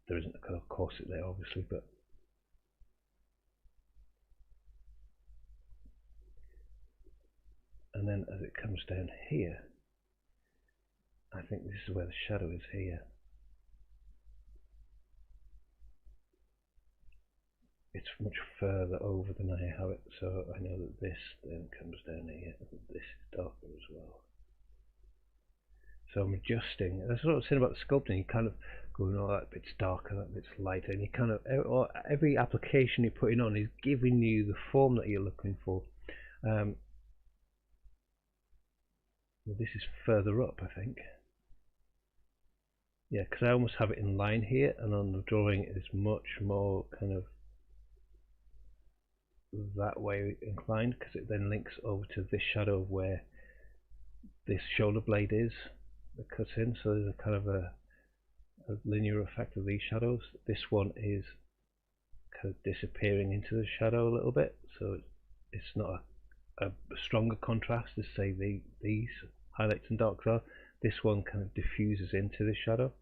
There isn't a kind of corset there, obviously, but and then as it comes down here, I think this is where the shadow is here. It's much further over than I have it, so I know that this then comes down here, and this is darker as well. So I'm adjusting. That's what I was saying about the sculpting. You kind of going, oh, that bit's darker, that bit's lighter, and you kind of, every application you're putting on is giving you the form that you're looking for. Well, this is further up, I think. Yeah, because I almost have it in line here, and on the drawing it is much more kind of that way inclined, because it then links over to this shadow where this shoulder blade is that cuts in. So there's a kind of a linear effect of these shadows. This one is kind of disappearing into the shadow a little bit, so it's not a stronger contrast as say these highlights and darks are. This one kind of diffuses into the shadow.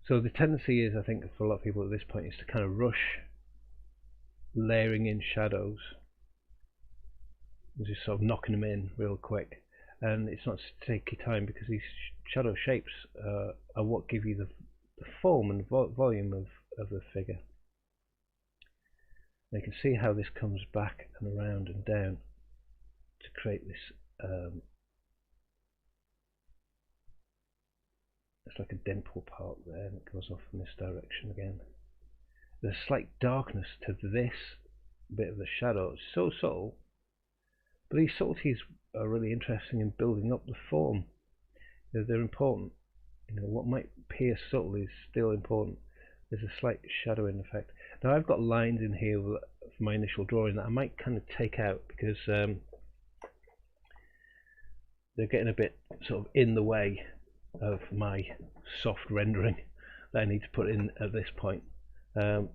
So the tendency is, I think, for a lot of people at this point, is to kind of rush layering in shadows, just sort of knocking them in real quick, and it's not to take your time, because these shadow shapes are what give you the form and volume of the figure. And you can see how this comes back and around and down to create this. It's like a dimple part there, and it goes off in this direction again. There's a slight darkness to this bit of the shadow. It's so subtle, but these subtleties are really interesting in building up the form. They're important. What might appear subtle is still important. There's a slight shadowing effect. Now I've got lines in here for my initial drawing that I might kind of take out, because they're getting a bit sort of in the way of my soft rendering that I need to put in at this point. Let's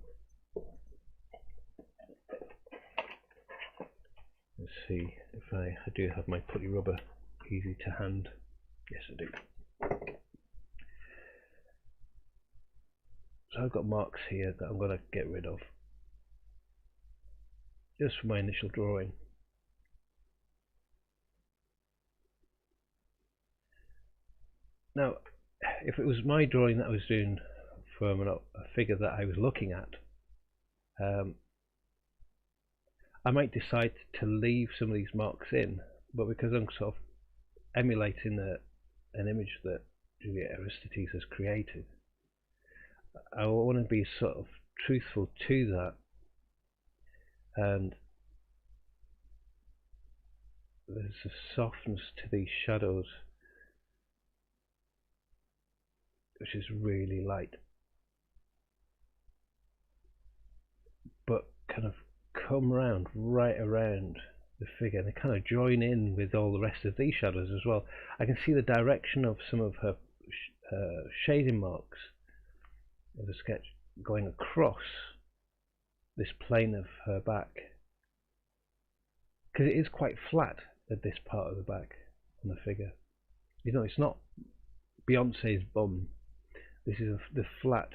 see if I do have my putty rubber easy to hand. Yes, I do. So I've got marks here that I'm going to get rid of just for my initial drawing. Now, if it was my drawing that I was doing from a figure that I was looking at, I might decide to leave some of these marks in, but because I'm sort of emulating an image that Juliet Aristides has created, I want to be sort of truthful to that, and there's a softness to these shadows which is really light, but kind of come right around the figure. They kind of join in with all the rest of these shadows as well. I can see the direction of some of her shading marks of the sketch going across this plane of her back, because it is quite flat at this part of the back on the figure. It's not Beyonce's bum. This is the flat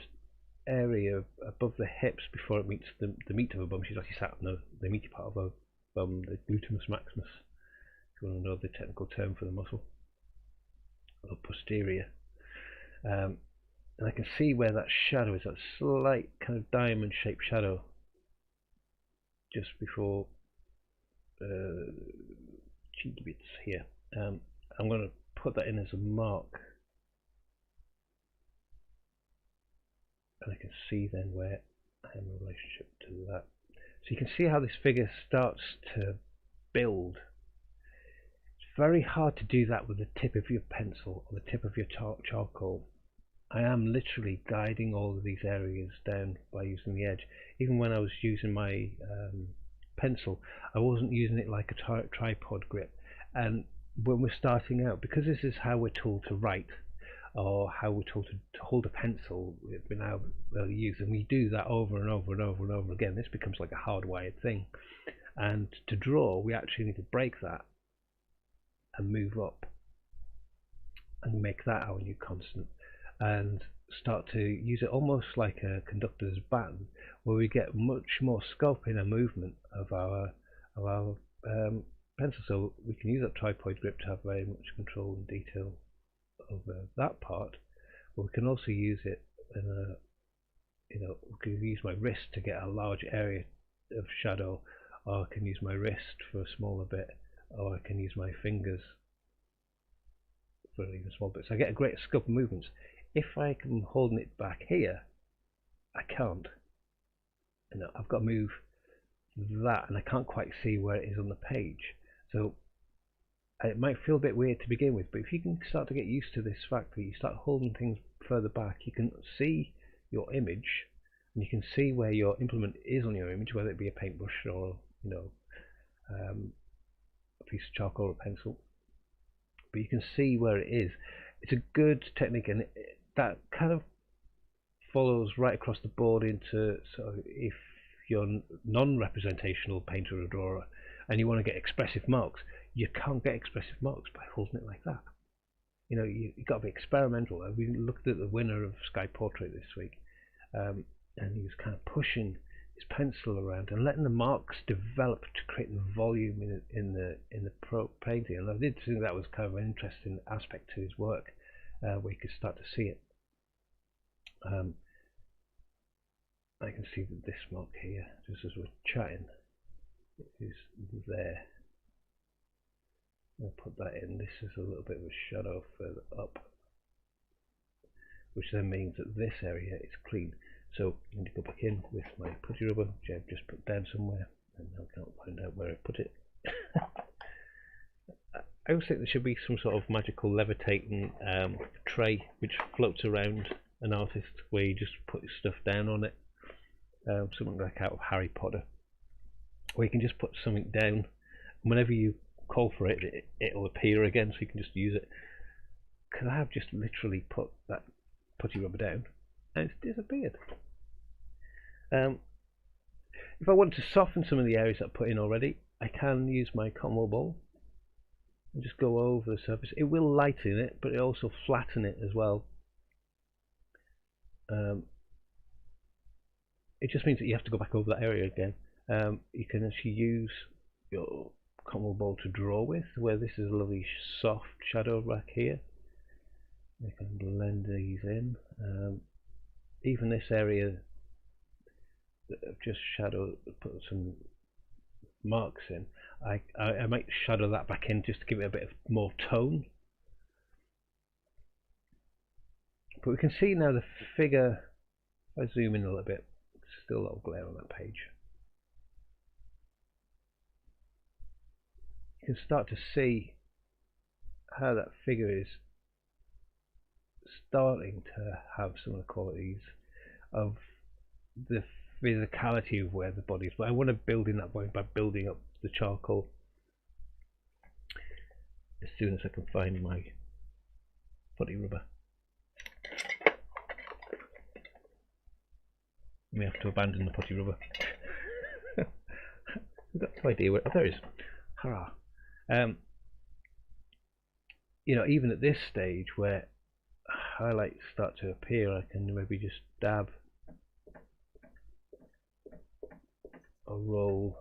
area above the hips before it meets the meat of a bum. She's actually sat on the meaty part of a bum, the gluteus maximus, if you want to know the technical term for the muscle, or posterior. And I can see where that shadow is, that slight kind of diamond shaped shadow just before cheeky bits here. I'm going to put that in as a mark. and I can see then where I am in relationship to that. So you can see how this figure starts to build. It's very hard to do that with the tip of your pencil or the tip of your charcoal. I am literally guiding all of these areas down by using the edge. Even when I was using my pencil, I wasn't using it like a tripod grip. And when we're starting out, because this is how we're told to write, or how we're told to hold a pencil, we're now use, and we do that over and over and over and over again. This becomes like a hardwired thing. And to draw, we actually need to break that and move up and make that our new constant, and start to use it almost like a conductor's baton, where we get much more scope in a movement of our pencil. So we can use that tripod grip to have very much control and detail over that part, but we can also use it in a, we can use my wrist to get a large area of shadow, or I can use my wrist for a smaller bit, or I can use my fingers for an even smaller bit. So I get a great scope of movements. If I can hold it back here, I can't. I've got to move that, and I can't quite see where it is on the page. So it might feel a bit weird to begin with, but if you can start to get used to this fact that you start holding things further back, you can see your image, and you can see where your implement is on your image, whether it be a paintbrush or a piece of charcoal or a pencil. But you can see where it is. It's a good technique, and that kind of follows right across the board into, so if you're non-representational painter or drawer and you want to get expressive marks, you can't get expressive marks by holding it like that. You've got to be experimental. We looked at the winner of Sky Portrait this week, and he was kind of pushing his pencil around and letting the marks develop to create the volume in the painting. And I did think that was kind of an interesting aspect to his work, where you could start to see it. I can see that this mark here, just as we're chatting, is there. I'll put that in. This is a little bit of a shadow further up, which then means that this area is clean. So I'm going to go back in with my putty rubber, which I've just put down somewhere, and I can't find out where I put it. I always think there should be some sort of magical levitating tray which floats around an artist, where you just put stuff down on it, something like out of Harry Potter, where you can just put something down, and whenever you call for it, it'll appear again, so you can just use it. Because I have just literally put that putty rubber down and it's disappeared. If I want to soften some of the areas that I put in already, I can use my cotton wool ball and just go over the surface. It will lighten it, but it also flatten it as well. It just means that you have to go back over that area again. You can actually use your cotton wool ball to draw with, where this is a lovely soft shadow back here. I can blend these in. Even this area that I've just shadowed, put some marks in, I might shadow that back in just to give it a bit of more tone. But we can see now the figure, if I zoom in a little bit, still a lot of glare on that page. You can start to see how that figure is starting to have some of the qualities of the physicality of where the body is, but I want to build in that way by building up the charcoal as soon as I can find my putty rubber. I may have to abandon the putty rubber. I've got no idea where. Oh, there it is. Hurrah! Even at this stage where highlights start to appear, I can maybe just dab or roll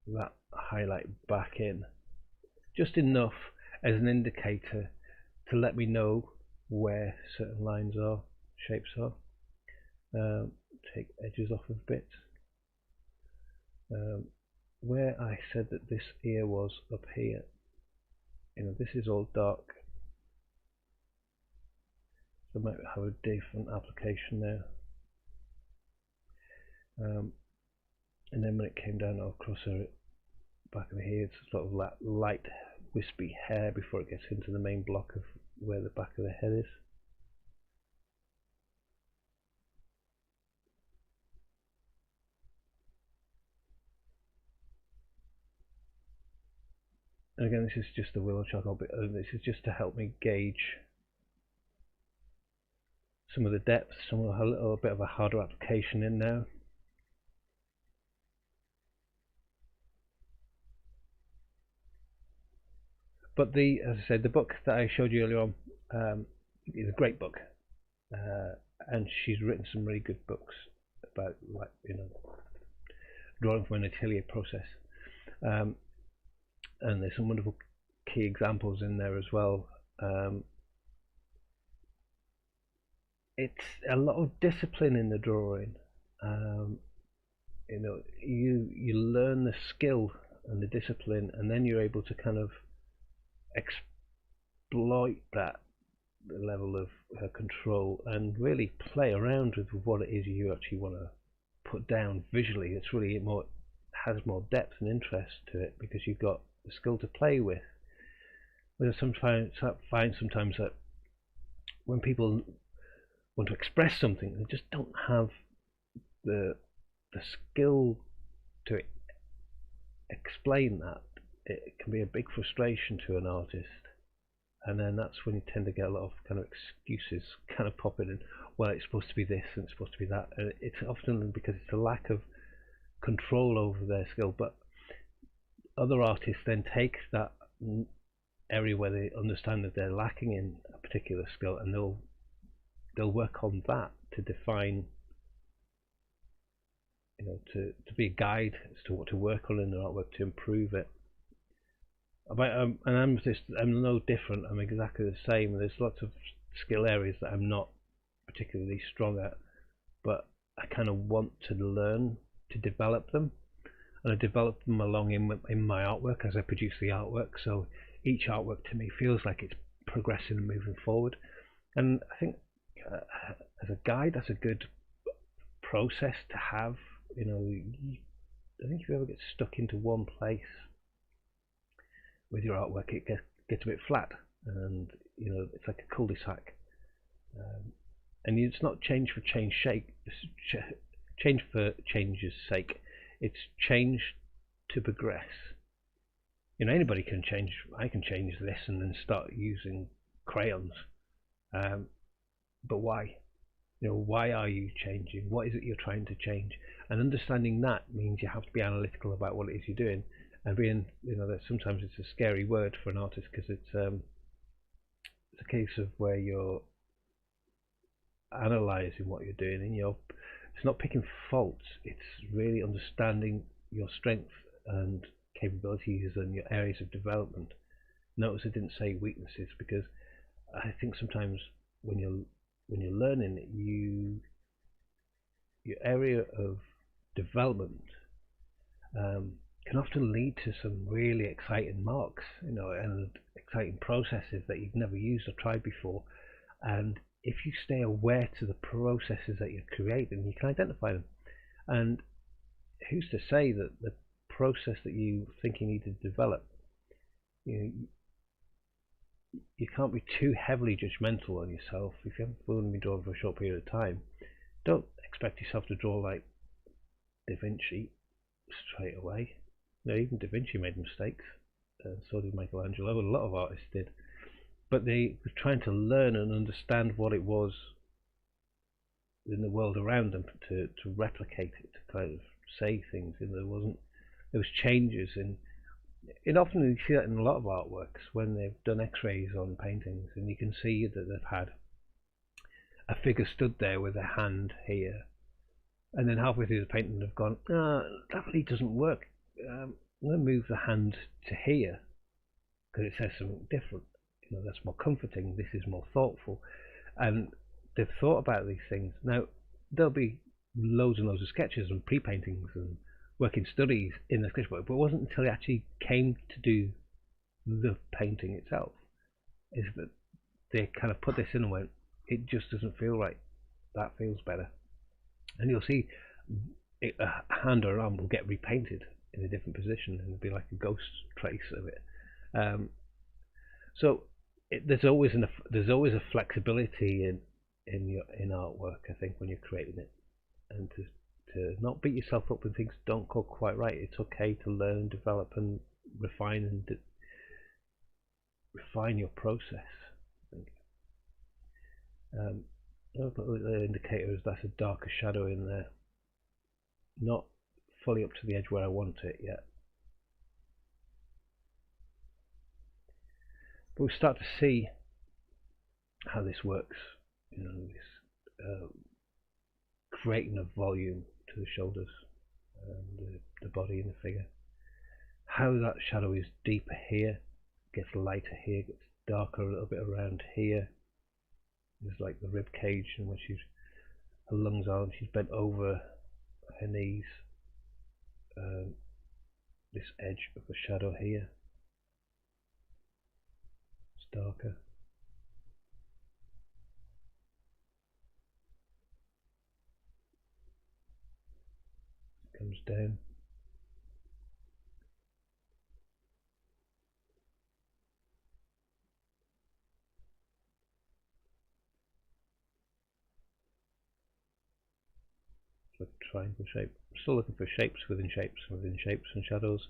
that highlight back in, just enough as an indicator to let me know where certain lines are, shapes are. Take edges off a bit. Where I said that this ear was up here, this is all dark, so I might have a different application there. And then when it came down across her back of the hair, it's sort of that light wispy hair before it gets into the main block of where the back of the head is. And again, this is just the willow charcoal bit. This is just to help me gauge some of the depth, some of a little bit of a harder application in now. But as I said, the book that I showed you earlier on is a great book, and she's written some really good books about, like, drawing from an atelier process. And there's some wonderful key examples in there as well. It's a lot of discipline in the drawing. You learn the skill and the discipline, and then you're able to kind of exploit that level of control and really play around with what it is you actually want to put down visually. It's really has more depth and interest to it because you've got the skill to play with. Whereas sometimes I find that when people want to express something, they just don't have the skill to explain that. It can be a big frustration to an artist, and then that's when you tend to get a lot of kind of excuses kind of popping in. Well, it's supposed to be this and it's supposed to be that, and it's often because it's a lack of control over their skill. But other artists then take that area where they understand that they're lacking in a particular skill, and they'll work on that to define, to be a guide as to what to work on in their artwork to improve it. And I'm no different. I'm exactly the same. There's lots of skill areas that I'm not particularly strong at, but I kind of want to learn to develop them, and I develop them along in my artwork as I produce the artwork. So each artwork to me feels like it's progressing and moving forward. And I think as a guide, that's a good process to have. I think if you ever get stuck into one place with your artwork, it gets a bit flat, and it's like a cul-de-sac. And it's not change for change's sake. It's change to progress. Anybody can change. I can change this and then start using crayons. But why? Why are you changing? What is it you're trying to change? And understanding that means you have to be analytical about what it is you're doing. And being, that sometimes it's a scary word for an artist because it's a case of where you're analyzing what you're doing, and it's not picking faults. It's really understanding your strengths and capabilities and your areas of development. Notice I didn't say weaknesses, because I think sometimes when you're learning, your area of development can often lead to some really exciting marks, and exciting processes that you've never used or tried before. And if you stay aware to the processes that you're creating, you can identify them. And who's to say that the process that you think you need to develop, you can't be too heavily judgmental on yourself. If you haven't only been drawing for a short period of time, don't expect yourself to draw like Da Vinci straight away. Even Da Vinci made mistakes, so did Michelangelo, and a lot of artists did. But they were trying to learn and understand what it was in the world around them to replicate it, to kind of say things. There was changes in often you see that in a lot of artworks when they've done x-rays on paintings, and you can see that they've had a figure stood there with a hand here, and then halfway through the painting they've gone, that really doesn't work. I'm going to move the hand to here because it says something different. That's more comforting. This is more thoughtful. And they've thought about these things. Now, there'll be loads and loads of sketches and pre-paintings and working studies in the sketchbook, but it wasn't until they actually came to do the painting itself is that they kind of put this in and went, it just doesn't feel right. That feels better. And you'll see a hand or arm will get repainted in a different position, and it'll be like a ghost trace of it. So there's always a flexibility in artwork, I think, when you're creating it, and to not beat yourself up when things don't go quite right. It's okay to learn, develop, and refine your process. I think. The indicator is that's a darker shadow in there, not fully up to the edge where I want it yet. But we start to see how this works, this creating a volume to the shoulders and the body and the figure. How that shadow is deeper here, gets lighter here, gets darker a little bit around here. There's like the rib cage, and when her lungs are, and she's bent over her knees. This edge of the shadow here, it's darker. It comes down. It's like a triangle shape. I'm still looking for shapes within shapes and within shapes and shadows.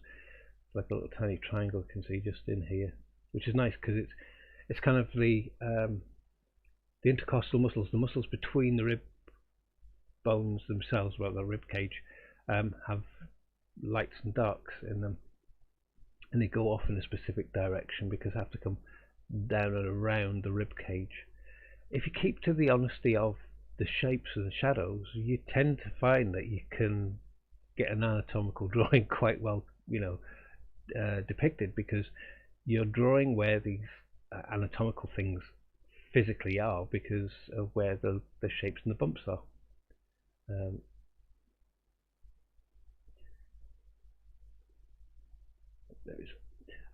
It's like a little tiny triangle you can see just in here, which is nice because it's kind of the intercostal muscles, the muscles between the rib bones themselves, well, the rib cage, have lights and darks in them, and they go off in a specific direction because they have to come down and around the rib cage. If you keep to the honesty of the shapes and shadows, you tend to find that you can get an anatomical drawing quite well, depicted, because you're drawing where these anatomical things physically are because of where the shapes and the bumps are.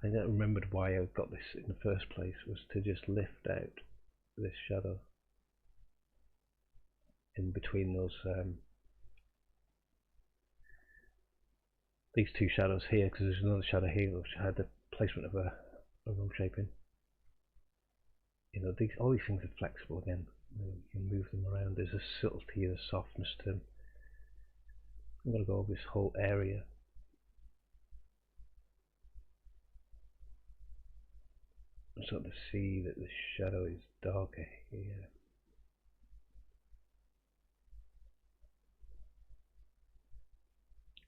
I don't remembered why I got this in the first place, was to just lift out this shadow in between those these two shadows here, because there's another shadow here which had the placement of a wrong shape in. All these things are flexible again. You can move them around. There's a subtlety, a softness to them. I'm going to go over this whole area. I'm starting to see that the shadow is darker here.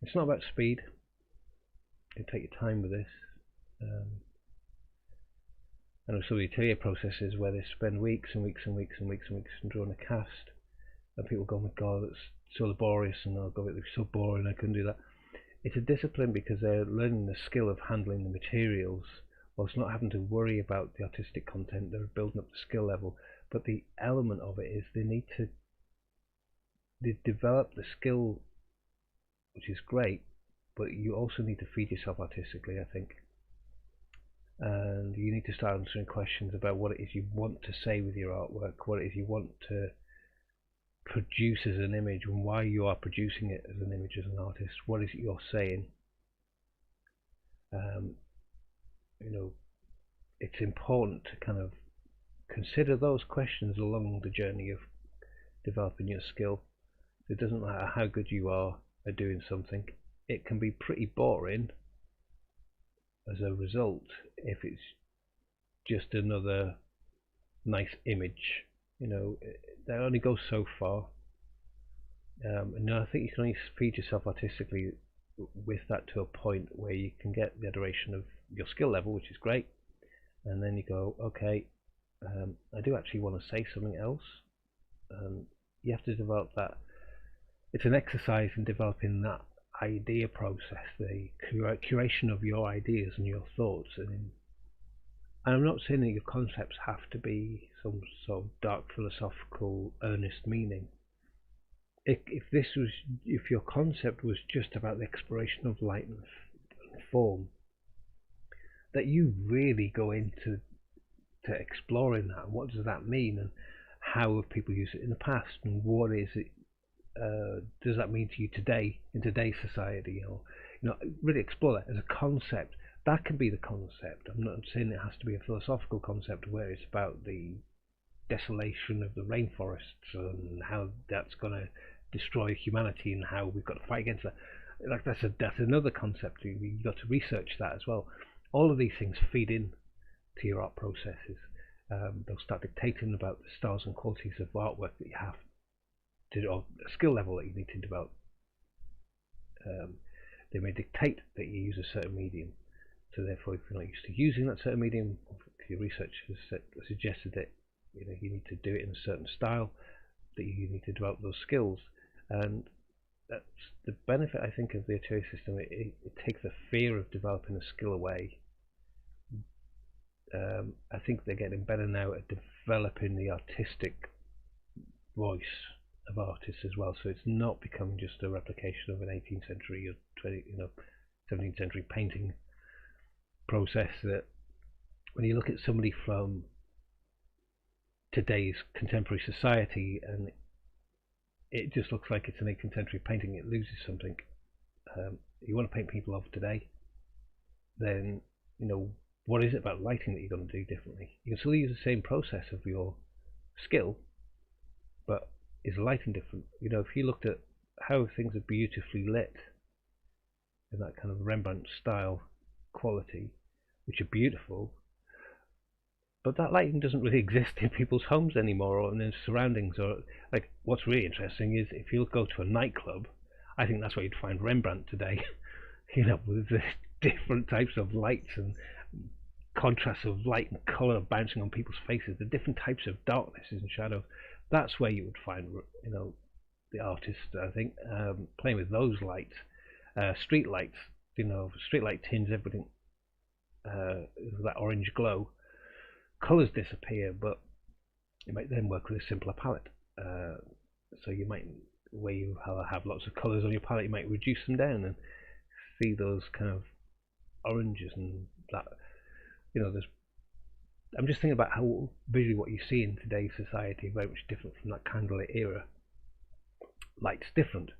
It's not about speed. You take your time with this. And also the atelier processes where they spend weeks and weeks and weeks and weeks and weeks drawing a cast, and people go, oh my god, that's so laborious, and they'll go, it's so boring, I couldn't do that. It's a discipline because they're learning the skill of handling the materials, whilst not having to worry about the artistic content. They're building up the skill level, but the element of it is they develop the skill, which is great, but you also need to feed yourself artistically, I think. And you need to start answering questions about what it is you want to say with your artwork, what it is you want to produce as an image, and why you are producing it as an image as an artist. What is it you're saying? It's important to kind of consider those questions along the journey of developing your skill. It doesn't matter how good you are at doing something, it can be pretty boring as a result if it's just another nice image. That only goes so far, and I think you can only feed yourself artistically with that to a point where you can get the adoration of your skill level, which is great, and then you go, okay, I do actually want to say something else. You have to develop that. It's an exercise in developing that idea process, the curation of your ideas and your thoughts, and I'm not saying that your concepts have to be some sort of dark philosophical earnest meaning. If your concept was just about the exploration of light and form, that you really go into exploring that, what does that mean, and how have people used it in the past, and what is it does that mean to you today in today's society? Or really explore that as a concept. That can be the concept. I'm not saying it has to be a philosophical concept where it's about the desolation of the rainforests and how that's going to destroy humanity and how we've got to fight against that. Like that's another concept. You've got to research that as well. All of these things feed in to your art processes. They'll start dictating about the styles and qualities of artwork that you have to, or a skill level that you need to develop. They may dictate that you use a certain medium. So therefore, if you're not used to using that certain medium, if your research has suggested that you need to do it in a certain style, that you need to develop those skills. And that's the benefit, I think, of the Atelier system. It takes the fear of developing a skill away. I think they're getting better now at developing the artistic voice of artists as well. So it's not becoming just a replication of an 18th century or 17th century painting process. That when you look at somebody from today's contemporary society and it just looks like it's an 18th century painting, it loses something. You want to paint people of today, then what is it about lighting that you're going to do differently? You can still use the same process of your skill, but is lighting different? If you looked at how things are beautifully lit in that kind of Rembrandt style quality, which are beautiful, but that lighting doesn't really exist in people's homes anymore or in their surroundings. Or like, what's really interesting is if you go to a nightclub, I think that's where you'd find Rembrandt today. With the different types of lights and contrasts of light and colour bouncing on people's faces, the different types of darknesses and shadows. That's where you would find, the artist. I think playing with those lights, street lights. Street light tinge everything with that orange glow. Colours disappear, but you might then work with a simpler palette. So you might, where you have lots of colours on your palette, you might reduce them down and see those kind of oranges and that. I'm just thinking about how visually what you see in today's society very much different from that candlelit era. Light's different.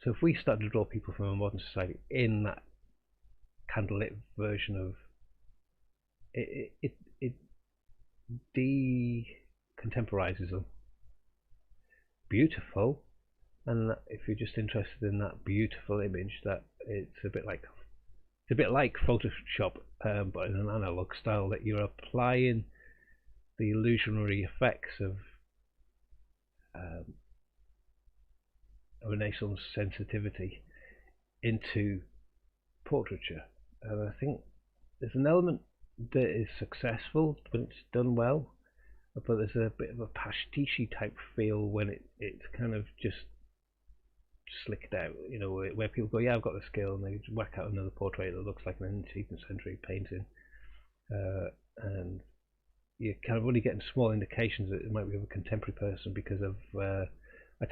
So if we start to draw people from a modern society in that candlelit version of it de-contemporizes them. Beautiful, and if you're just interested in that beautiful image, that it's a bit like Photoshop, but in an analog style, that you're applying the illusionary effects of Renaissance sensitivity into portraiture. And I think there's an element that is successful when it's done well, but there's a bit of a pastiche type feel when it's kind of just slicked out, where people go, yeah, I've got the skill, and they whack out another portrait that looks like an 18th century painting, and you're kind of only getting small indications that it might be of a contemporary person because of a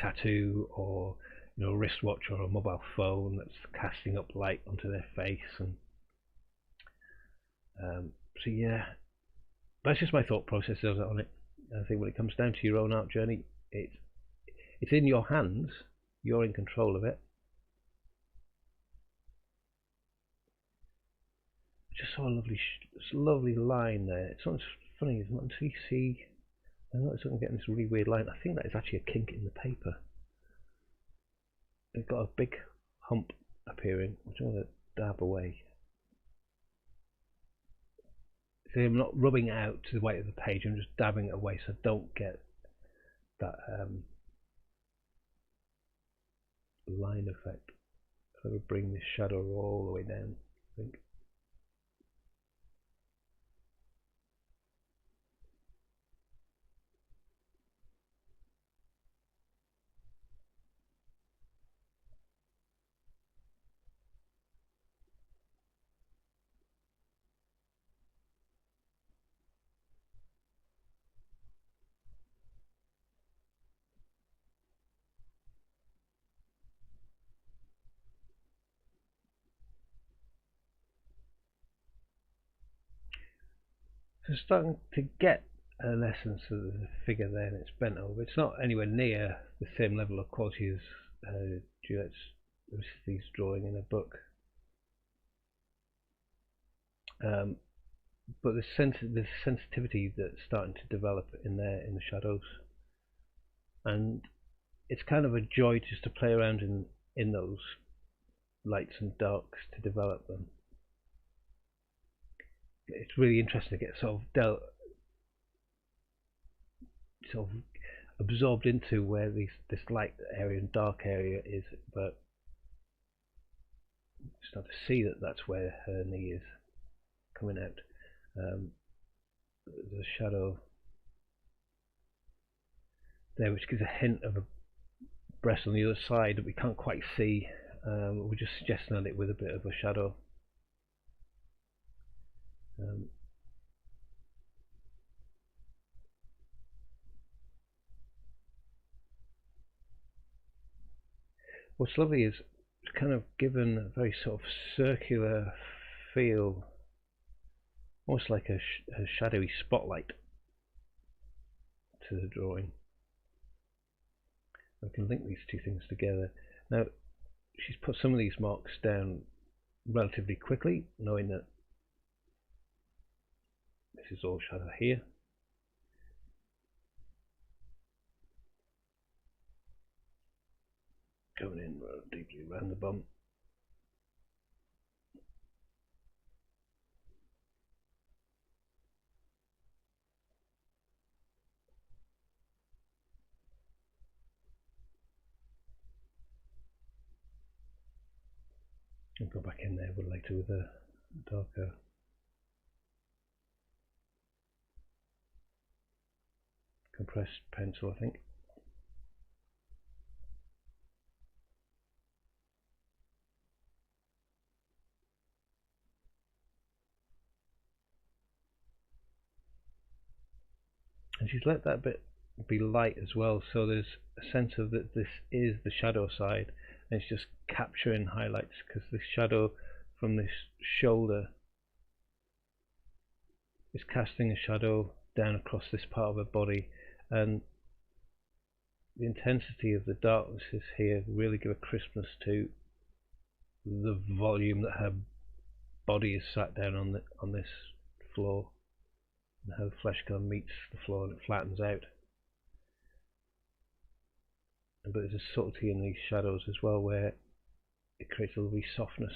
tattoo or a wristwatch or a mobile phone that's casting up light onto their face. And so yeah, that's just my thought process on it. I think when it comes down to your own art journey, it's in your hands. You're in control of it. Just saw a lovely line there. It's not funny, it's not until you see. I noticed I'm getting this really weird line. I think that is actually a kink in the paper. It's got a big hump appearing, which I'm going to dab away. So I'm not rubbing it out to the weight of the page, I'm just dabbing it away so I don't get that line effect. So I'll bring this shadow all the way down, I think. So starting to get an essence of the figure there, and it's bent over. It's not anywhere near the same level of quality as Juliet's Aristides drawing in a book. But the sensitivity that's starting to develop in there in the shadows, and it's kind of a joy just to play around in those lights and darks to develop them. It's really interesting to get sort of absorbed into where this light area and dark area is, but start to see that that's where her knee is coming out. There's a shadow there which gives a hint of a breast on the other side that we can't quite see. We're just suggesting on it with a bit of a shadow. What's lovely is it's kind of given a very sort of circular feel, almost like a shadowy spotlight to the drawing. I can link these two things together. Now, she's put some of these marks down relatively quickly, knowing that this is all shadow here. Going in deeply around the bum. I'll go back in there a bit later with a darker compressed pencil, I think. And she's let that bit be light as well, so there's a sense of that this is the shadow side, and it's just capturing highlights, because this shadow from this shoulder is casting a shadow down across this part of her body, and the intensity of the darknesses here really give a crispness to the volume that her body is sat down on this floor, and how the flesh kind of meets the floor and it flattens out. But there's a subtlety in these shadows as well, where it creates a lovely softness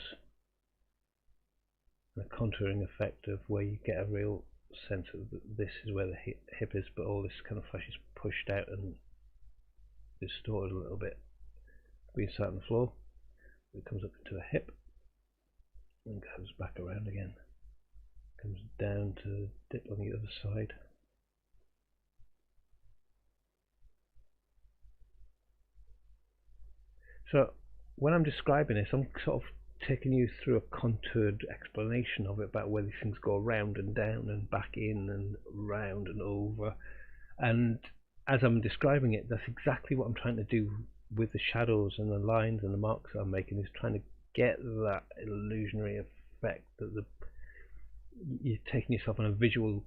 and a contouring effect of where you get a real sense of this is where the hip is, but all this kind of flesh is pushed out and distorted a little bit, being sat on the floor. It comes up into the hip and goes back around again, comes down to dip on the other side. So when I'm describing this, I'm sort of taking you through a contoured explanation of it, about where these things go round and down and back in and round and over. And as I'm describing it, that's exactly what I'm trying to do with the shadows and the lines and the marks that I'm making, is trying to get that illusionary effect that you're taking yourself on a visual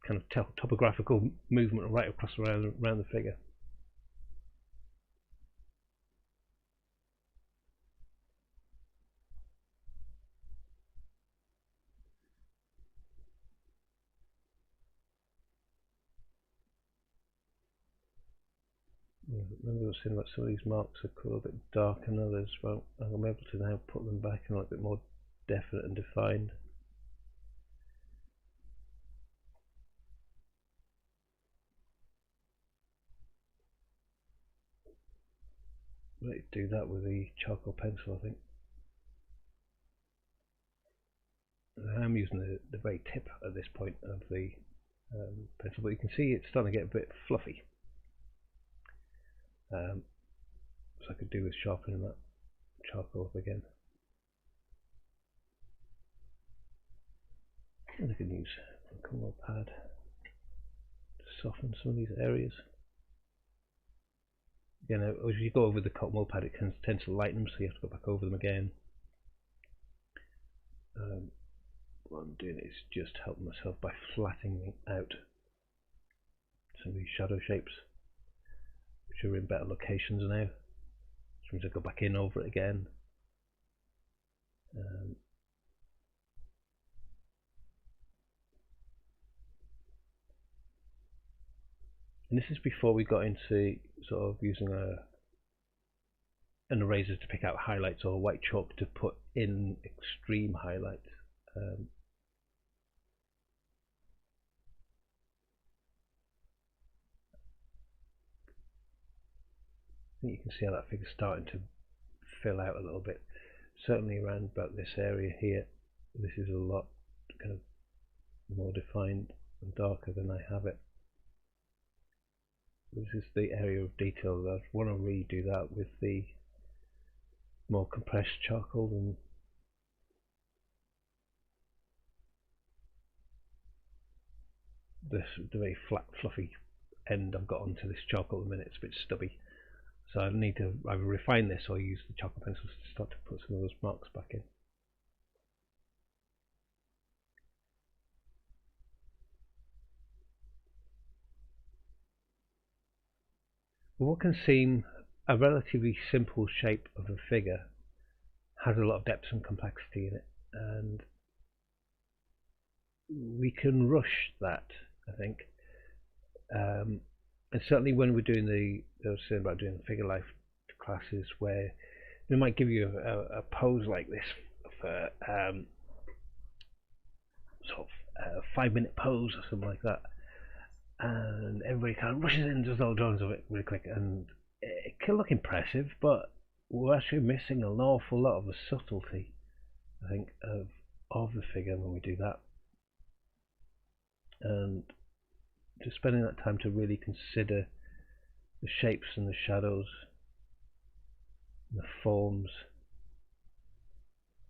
kind of topographical movement right across around the figure. Remember I was saying about some of these marks are a little bit darker than others. Well, I'm able to now put them back and a little bit more definite and defined. Let it do that with the charcoal pencil, I think. And I'm using the very tip at this point of the pencil, but you can see it's starting to get a bit fluffy. So I could do with sharpening that charcoal up again. And I can use a Cromwell pad to soften some of these areas. Again, as you go over the Cromwell pad, it tends to lighten them, so you have to go back over them again. What I'm doing is just helping myself by flattening out some of these shadow shapes, which are in better locations now. Sometimes I go back in over it again. And this is before we got into sort of using an eraser to pick out highlights or white chalk to put in extreme highlights. I think you can see how that figure's starting to fill out a little bit. Certainly around about this area here, this is a lot kind of more defined and darker than I have it. This is the area of detail that I want to redo that with the more compressed charcoal than the very flat fluffy end I've got onto this charcoal at the minute. It's a bit stubby, so I need to either refine this or use the charcoal pencils to start to put some of those marks back in. But what can seem a relatively simple shape of a figure has a lot of depth and complexity in it, and we can rush that, I think. And certainly when we're doing I was saying about doing figure life classes, where they might give you a pose like this for sort of a 5-minute pose or something like that, and everybody kind of rushes in and does all drawings of it really quick, and it can look impressive, but we're actually missing an awful lot of the subtlety, I think, of the figure when we do that. And just spending that time to really consider the shapes and the shadows and the forms,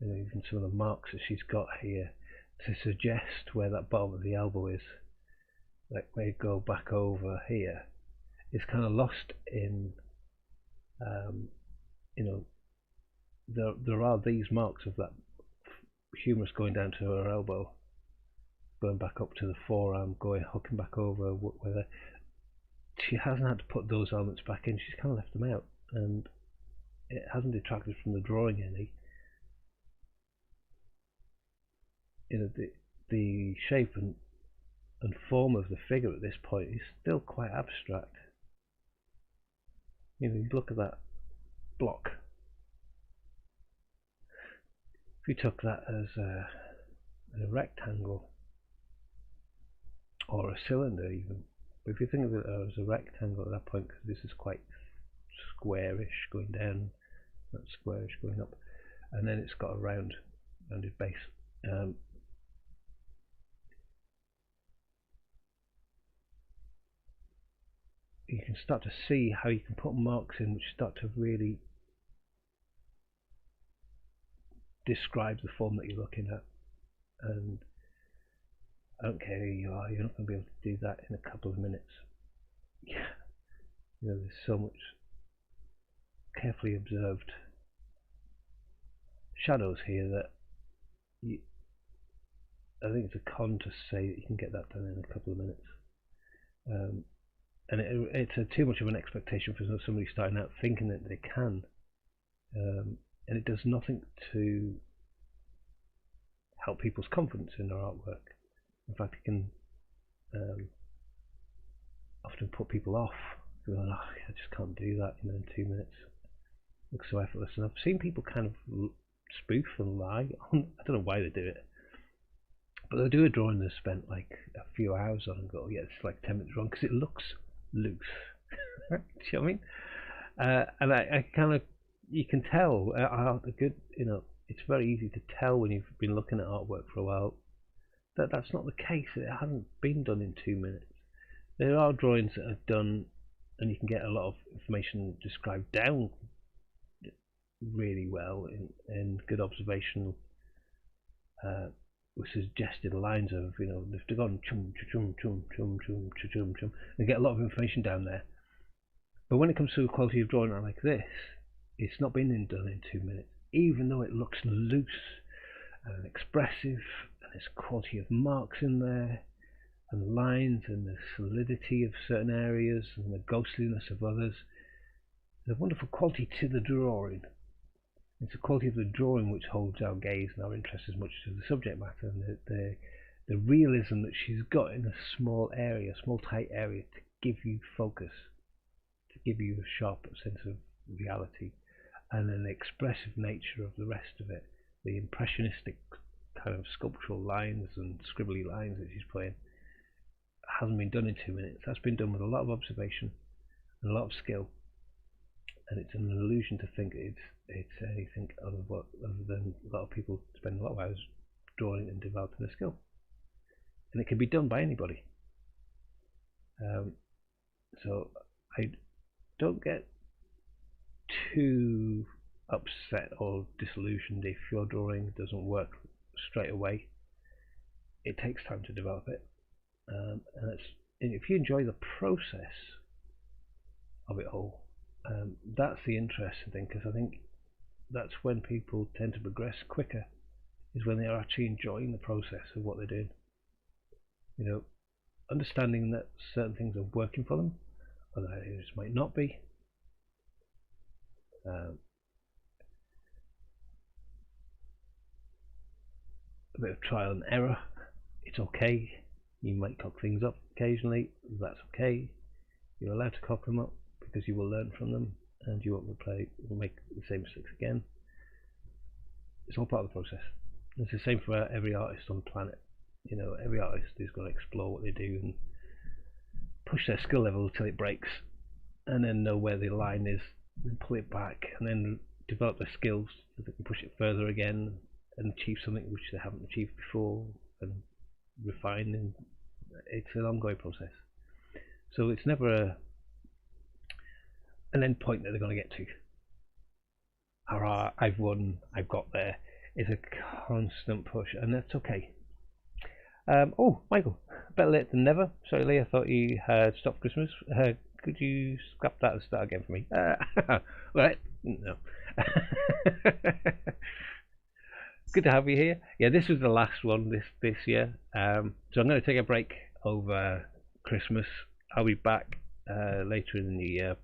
even some of the marks that she's got here to suggest where that bottom of the elbow is. Like where you go back over here, it's kind of lost in, there are these marks of that humerus going down to her elbow, going back up to the forearm, hooking back over, whether she hasn't had to put those elements back in, she's kind of left them out, and it hasn't detracted from the drawing any. The shape and form of the figure at this point is still quite abstract. You look at that block. If you took that as a rectangle or a cylinder even, but if you think of it as a rectangle at that point, because this is quite squarish going down, not squarish going up, and then it's got a rounded base. You can start to see how you can put marks in which start to really describe the form that you're looking at. And I don't care who you are, you're not going to be able to do that in a couple of minutes. There's so much carefully observed shadows here that I think it's a con to say that you can get that done in a couple of minutes. And it's too much of an expectation for somebody starting out thinking that they can, and it does nothing to help people's confidence in their artwork. In fact, it can often put people off, going, "Oh, I just can't do that in 2 minutes. It looks so effortless." And I've seen people kind of spoof and lie on. I don't know why they do it, but they'll do a drawing they've spent like a few hours on and go, "Yeah, it's like 10 minutes wrong because it looks loose." Do you know what I mean? And I kind of, you can tell it's very easy to tell when you've been looking at artwork for a while that that's not the case. It hasn't been done in 2 minutes. There are drawings that are done and you can get a lot of information described down really well in good observational with suggested lines of, they've gone chum chum chum chum chum chum chum, and get a lot of information down there. But when it comes to a quality of drawing like this, it's not been done in 2 minutes, even though it looks loose and expressive, and there's quality of marks in there, and lines, and the solidity of certain areas, and the ghostliness of others. there's a wonderful quality to the drawing. It's the quality of the drawing which holds our gaze and our interest as much as the subject matter, and the realism that she's got in a small area, small tight area, to give you focus, to give you a sharp sense of reality, and an expressive nature of the rest of it. The impressionistic kind of sculptural lines and scribbly lines that she's playing hasn't been done in 2 minutes. That's been done with a lot of observation and a lot of skill, and it's an illusion to think it's anything other than a lot of people spend a lot of hours drawing and developing a skill, and it can be done by anybody. So I don't get too upset or disillusioned if your drawing doesn't work straight away. It takes time to develop it, and if you enjoy the process of it all, that's the interesting thing, because I think that's when people tend to progress quicker, is when they're actually enjoying the process of what they're doing. You know, understanding that certain things are working for them, other areas might not be. A bit of trial and error. It's okay. You might cock things up occasionally. That's okay. You're allowed to cock them up because you will learn from them, and you won't make the same mistakes again. It's all part of the process. It's the same for every artist on the planet. You know, every artist is going to explore what they do and push their skill level until it breaks, and then know where the line is, and pull it back, and then develop their skills so they can push it further again and achieve something which they haven't achieved before, and refine. And it's an ongoing process. So it's never an end point that they're going to get to. Hurrah, I've won, I've got there. It's a constant push, and that's okay. Oh, Michael, better late than never. Sorry, Lee, I thought you had stopped Christmas. Could you scrap that and start again for me? Right, no. Good to have you here. Yeah, this was the last one this year. So I'm going to take a break over Christmas. I'll be back later in the new year,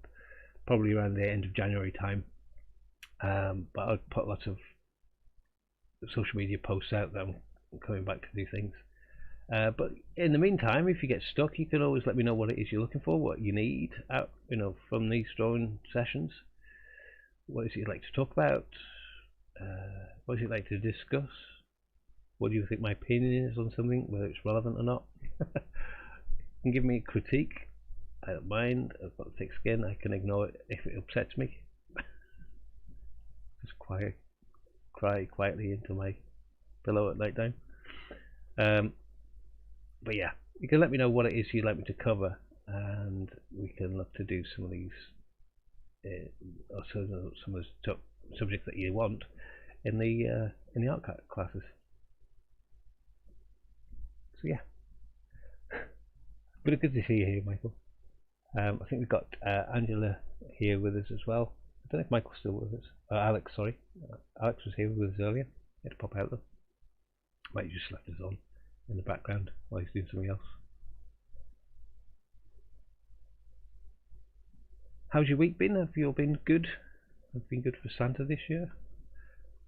probably around the end of January time. But I'll put lots of social media posts out that I'm coming back to do things. But in the meantime, if you get stuck, you can always let me know what it is you're looking for, what you need out, from these drawing sessions. What is it you'd like to talk about? What is it like to discuss? What do you think my opinion is on something, whether it's relevant or not? You can give me a critique. I don't mind. I've got thick skin. I can ignore it if it upsets me. Just cry quietly into my pillow at night time. But yeah, you can let me know what it is you'd like me to cover, and we can look to do some of these, or some of the subjects that you want in the art classes. So yeah, but good to see you here, Michael. I think we've got Angela here with us as well. I don't know if Michael's still with us. Alex, sorry. Alex was here with us earlier. He had to pop out though. Might have just left us on in the background while he's doing something else. How's your week been? Have you all been good? Have been good for Santa this year?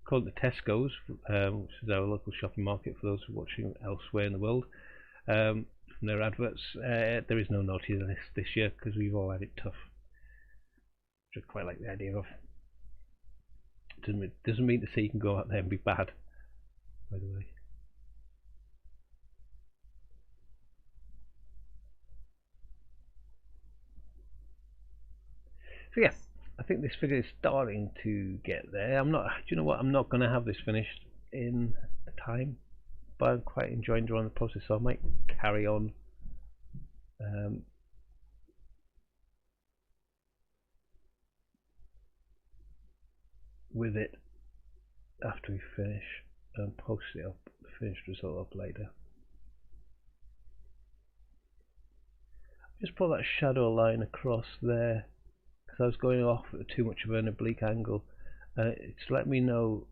Called the Tesco's, which is our local shopping market for those watching elsewhere in the world. From their adverts, there is no naughty list this year because we've all had it tough. Which I quite like the idea of. Doesn't mean to say you can go out there and be bad, by the way. So yeah, I think this figure is starting to get there. Do you know what? I'm not going to have this finished in a time, but I'm quite enjoying drawing the process, so I might carry on. With it after we finish, and post it up, the finished result up later. Just put that shadow line across there because I was going off at too much of an oblique angle. It's let me know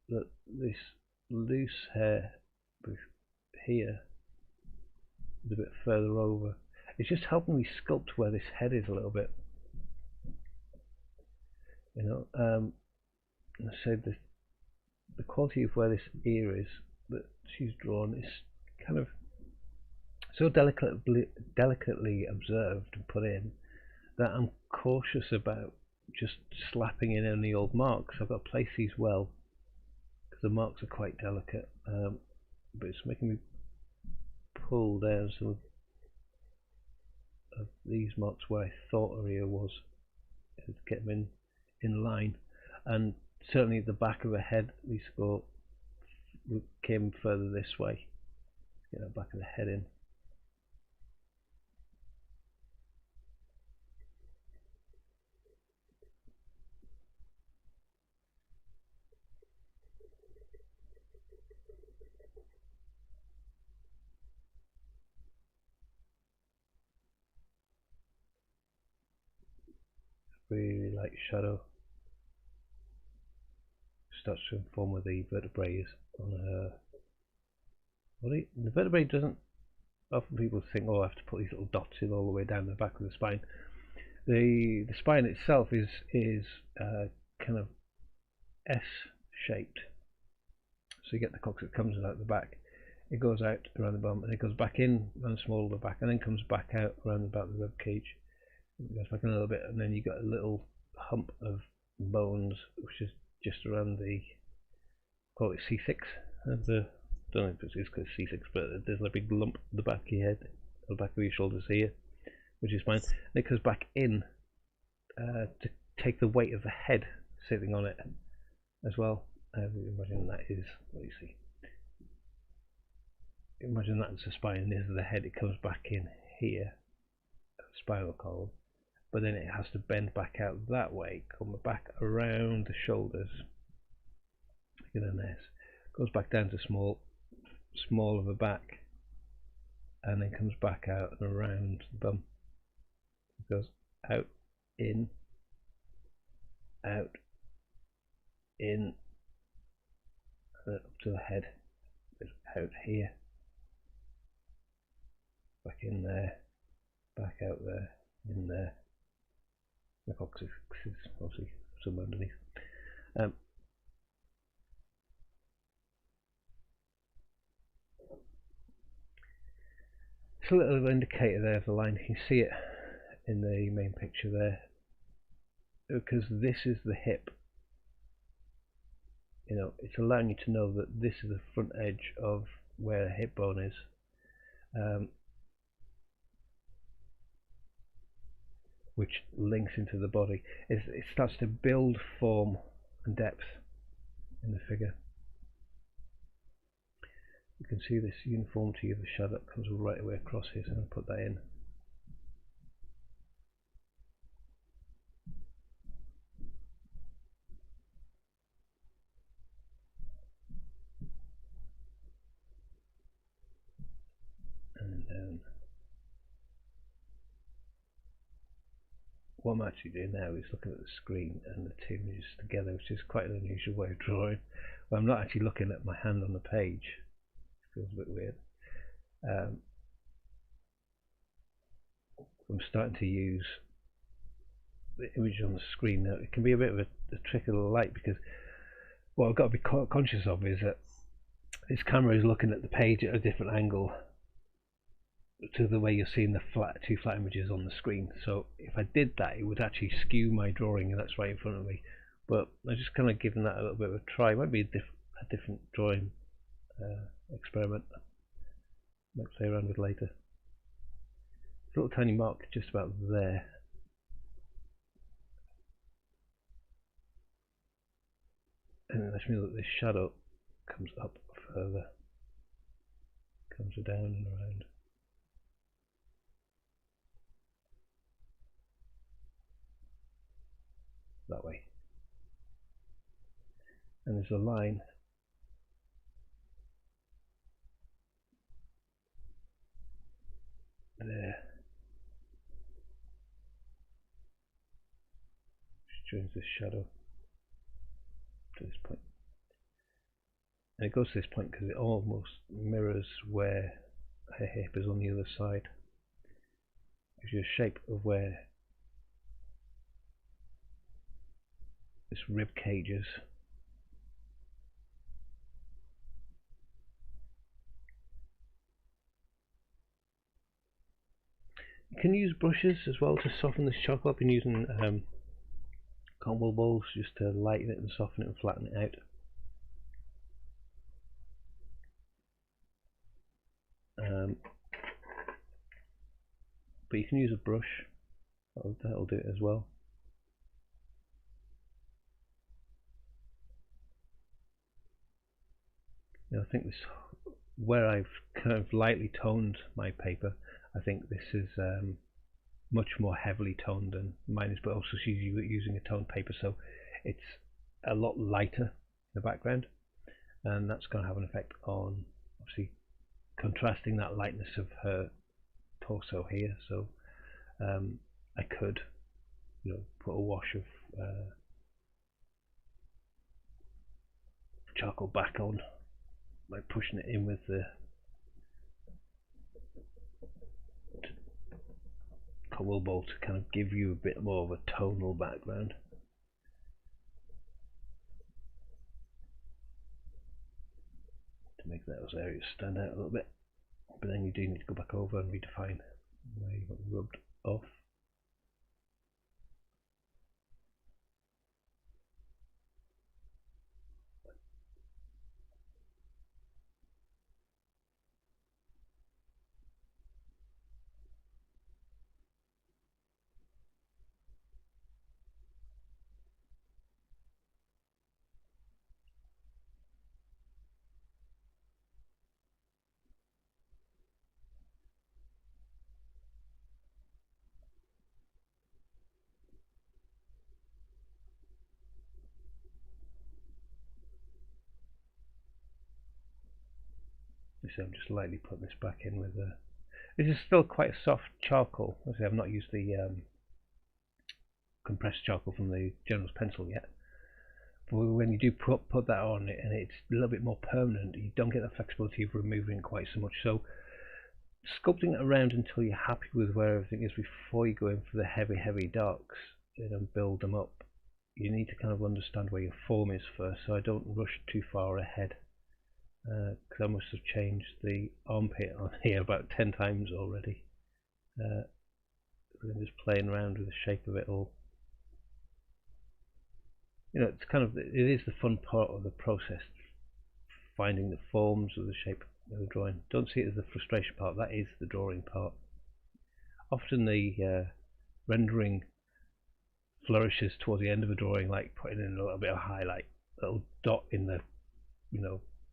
that this loose hair here is a bit further over. It's just helping me sculpt where this head is a little bit. I said the quality of where this ear is that she's drawn is kind of so delicately observed and put in that I'm cautious about just slapping in any old marks. I've got to place these well because the marks are quite delicate, but it's making me pull down some of these marks where I thought her ear was to get them in line, and certainly the back of her head these came further this way. Get the back of the head in. Really light shadow starts to inform where the vertebrae is on her body. The vertebrae doesn't. Often people think, oh, I have to put these little dots in all the way down the back of the spine. The spine itself is kind of S shaped. So you get the coccyx that comes out the back. It goes out around the bum and it goes back in around the small of the back and then comes back out around about the rib cage. It goes back in a little bit and then you got a little hump of bones which is just around the, call it C6 of the, don't know if it's called C6, but there's a big lump at the back of your head, the back of your shoulders here, which is fine. And it goes back in to take the weight of the head sitting on it as well. Imagine that is, what you see. Imagine that's the spine, and this is the head. It comes back in here, spinal column, but then it has to bend back out that way, come back around the shoulders, get an S, goes back down to small of the back, and then comes back out and around the bum. It goes out, in, up to the head. It's out here, back in there, back out there, in there. The coccyx is obviously somewhere underneath. It's a little indicator there of the line. You can see it in the main picture there, because this is the hip. It's allowing you to know that this is the front edge of where the hip bone is. Which links into the body. It starts to build form and depth in the figure. You can see this uniformity of the shadow that comes right away across here, so I'm going to put that in. And down. What I'm actually doing now is looking at the screen and the two images together, which is quite an unusual way of drawing. But I'm not actually looking at my hand on the page. It feels a bit weird. I'm starting to use the image on the screen now. It can be a bit of a trick of the light, because what I've got to be conscious of is that this camera is looking at the page at a different angle to the way you're seeing the two flat images on the screen. So if I did that, it would actually skew my drawing, and that's right in front of me. But I'm just kind of giving that a little bit of a try. It might be a different drawing experiment. Might play around with later. Little tiny mark just about there. And then that means that this shadow comes up further, comes down and around. That way. And there's a line there which joins this shadow to this point. And it goes to this point because it almost mirrors where her hip is on the other side. Gives you a shape of where this rib cages. You can use brushes as well to soften this charcoal. I've been using cotton wool balls just to lighten it and soften it and flatten it out. But you can use a brush, that'll do it as well. Now, I think this, where I've kind of lightly toned my paper, I think this is much more heavily toned than mine is, but also she's using a toned paper, so it's a lot lighter in the background, and that's going to have an effect on obviously contrasting that lightness of her torso here. So I could, put a wash of charcoal back on by pushing it in with the cobble ball to kind of give you a bit more of a tonal background. To make those areas stand out a little bit, but then you do need to go back over and redefine where you got rubbed off. So I'm just lightly putting this back in with this is still quite a soft charcoal. Obviously I've not used the compressed charcoal from the General's pencil yet, but when you do put that on it and it's a little bit more permanent, you don't get the flexibility of removing quite so much. So sculpting it around until you're happy with where everything is before you go in for the heavy darks and build them up. You need to kind of understand where your form is first, so I don't rush too far ahead, because I must have changed the armpit on here about 10 times already. I'm just playing around with the shape of it all. It's kind of, it is the fun part of the process, finding the forms of the shape of the drawing. Don't see it as the frustration part, that is the drawing part. Often the rendering flourishes towards the end of a drawing, like putting in a little bit of highlight, a little dot in the,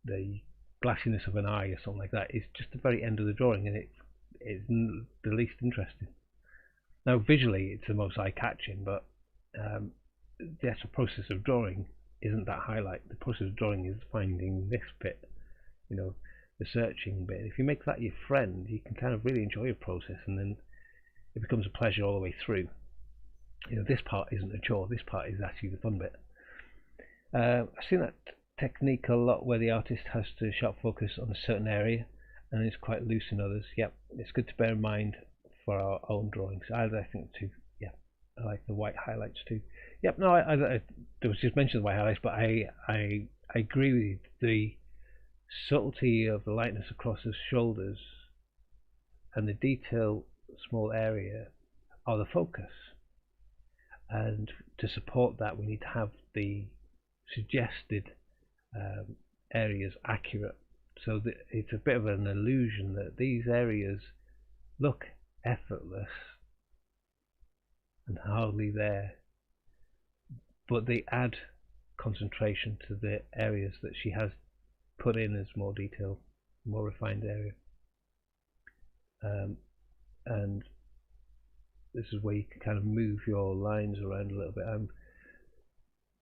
the glassiness of an eye or something like that. It's just the very end of the drawing, and it's the least interesting. Now visually it's the most eye-catching, but the actual process of drawing isn't that highlight. The process of drawing is finding this bit, the searching bit. If you make that your friend, you can kind of really enjoy your process, and then it becomes a pleasure all the way through. This part isn't a chore, this part is actually the fun bit. I've seen that technique a lot, where the artist has to sharp focus on a certain area and it's quite loose in others. Yep, it's good to bear in mind for our own drawings. I think too. Yeah, I like the white highlights too. Yep, no, there was just mention of white highlights, but I agree with you. The subtlety of the lightness across his shoulders and the detail small area are the focus, and to support that we need to have the suggested areas accurate, so that it's a bit of an illusion that these areas look effortless and hardly there, but they add concentration to the areas that she has put in as more detailed, more refined area. And this is where you can kind of move your lines around a little bit. I'm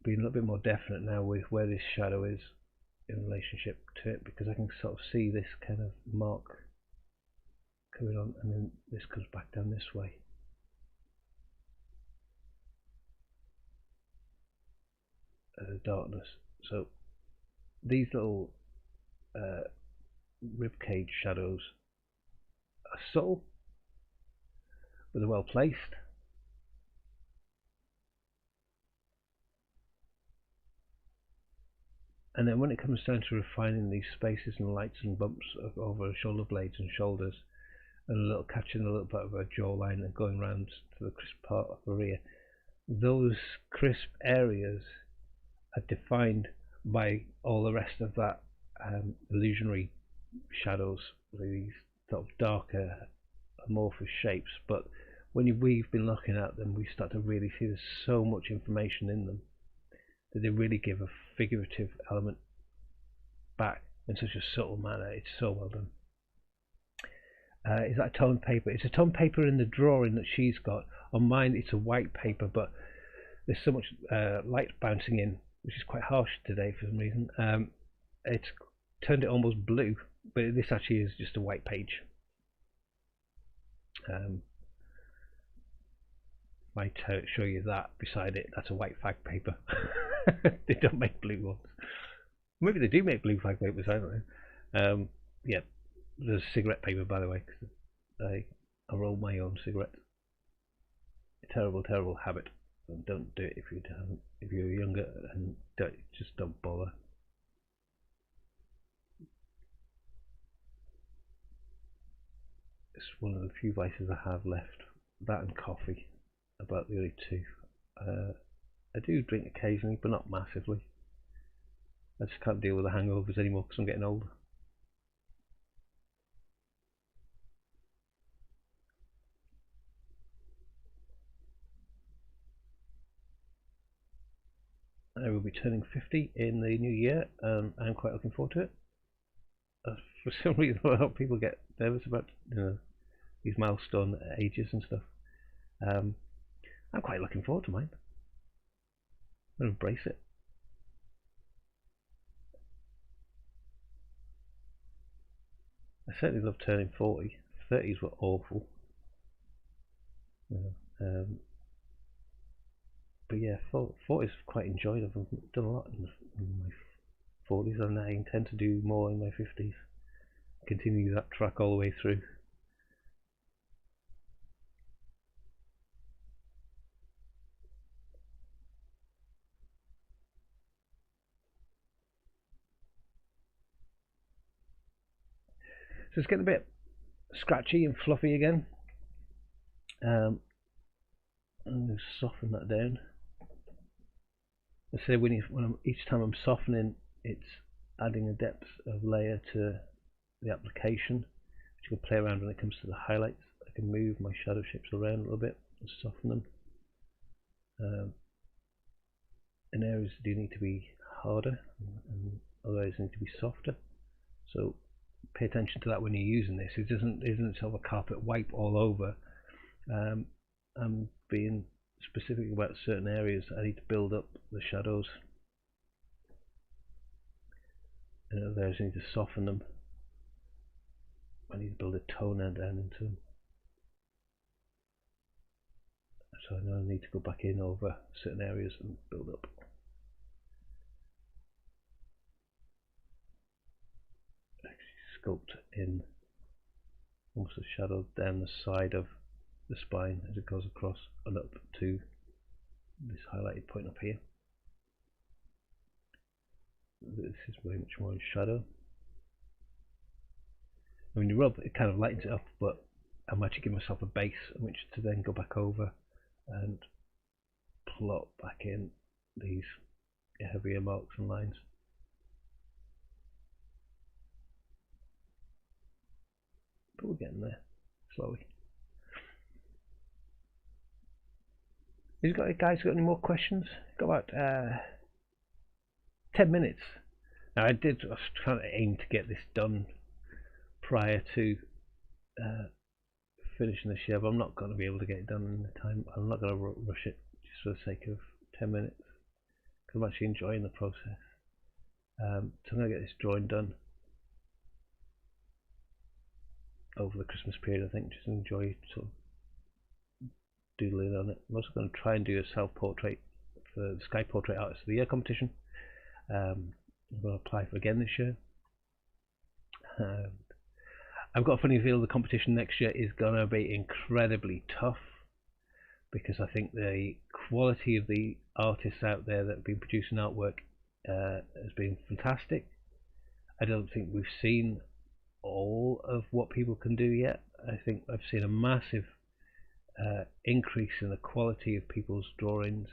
being a little bit more definite now with where this shadow is in relationship to it, because I can sort of see this kind of mark coming on, and then this comes back down this way. Darkness. So these little ribcage shadows are subtle, but they're well placed. And then when it comes down to refining these spaces and lights and bumps over shoulder blades and shoulders, and a little catching a little bit of a jawline and going round to the crisp part of the rear, those crisp areas are defined by all the rest of that illusionary shadows, these sort of darker amorphous shapes. But when we've been looking at them, we start to really see there's so much information in them that they really give a figurative element back in such a subtle manner. It's so well done. Is that a toned paper? It's a toned paper in the drawing that she's got. On mine it's a white paper, but there's so much light bouncing in, which is quite harsh today for some reason. It's turned it almost blue, but this actually is just a white page. Might show you that beside it. That's a white fag paper. They don't make blue ones. Maybe they do make blue flag papers, I don't know. Yeah, there's cigarette paper, by the way, because I roll my own cigarette. A terrible, terrible habit. Don't do it if you don't. If you're younger, and just don't bother. It's one of the few vices I have left. That and coffee. About the only two. I do drink occasionally, but not massively. I just can't deal with the hangovers anymore because I'm getting older. I will be turning 50 in the new year, and I'm quite looking forward to it. For some reason, a lot of people get nervous about these milestone ages and stuff. I'm quite looking forward to mine. I'm going to embrace it. I certainly love turning 40. 30s were awful. But yeah, 40s quite enjoyed. I've done a lot in my 40s, and I intend to do more in my 50s. Continue that track all the way through. So it's getting a bit scratchy and fluffy again. I'm going to soften that down. I say each time I'm softening, it's adding a depth of layer to the application, which you can play around when it comes to the highlights. I can move my shadow shapes around a little bit and soften them. In areas do need to be harder, and other areas need to be softer. So pay attention to that when you're using this. It isn't sort of a carpet wipe all over. I'm being specific about certain areas. I need to build up the shadows, and other areas I need to soften them. I need to build a tone down into them. So I now need to go back in over certain areas and build up. Sculpt in almost a shadow down the side of the spine as it goes across and up to this highlighted point up here. This is very much more in shadow. When you rub, it kind of lightens it up, but I'm actually giving myself a base on which to then go back over and plot back in these heavier marks and lines. But we're getting there slowly. Have you guys got any more questions? Got about 10 minutes. Now I was trying to aim to get this done prior to finishing this year, but I'm not going to be able to get it done in the time. I'm not going to rush it just for the sake of 10 minutes, because I'm actually enjoying the process. So I'm going to get this drawing done over the Christmas period, I think. Just enjoy sort of doodling on it. I'm also going to try and do a self-portrait for the Sky Portrait Artist of the Year competition. I'm going to apply for again this year. I've got a funny feel the competition next year is going to be incredibly tough, because I think the quality of the artists out there that have been producing artwork has been fantastic. I don't think we've seen all of what people can do yet. I think I've seen a massive increase in the quality of people's drawings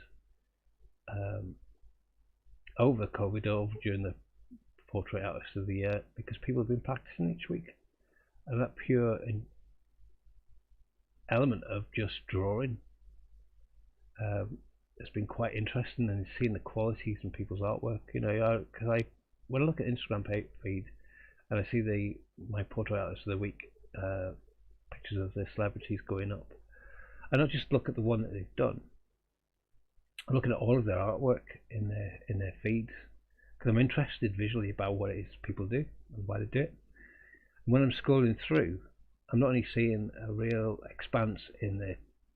over COVID, over during the Portrait Artist of the Year, because people have been practicing each week, and that pure element of just drawing has been quite interesting, and seeing the qualities in people's artwork. You know, because when I look at Instagram feed and I see my Portrait Artist of the Week pictures of the celebrities going up, I don't just look at the one that they've done. I'm looking at all of their artwork in their feeds, because I'm interested visually about what it is people do and why they do it. And when I'm scrolling through, I'm not only seeing a real expanse in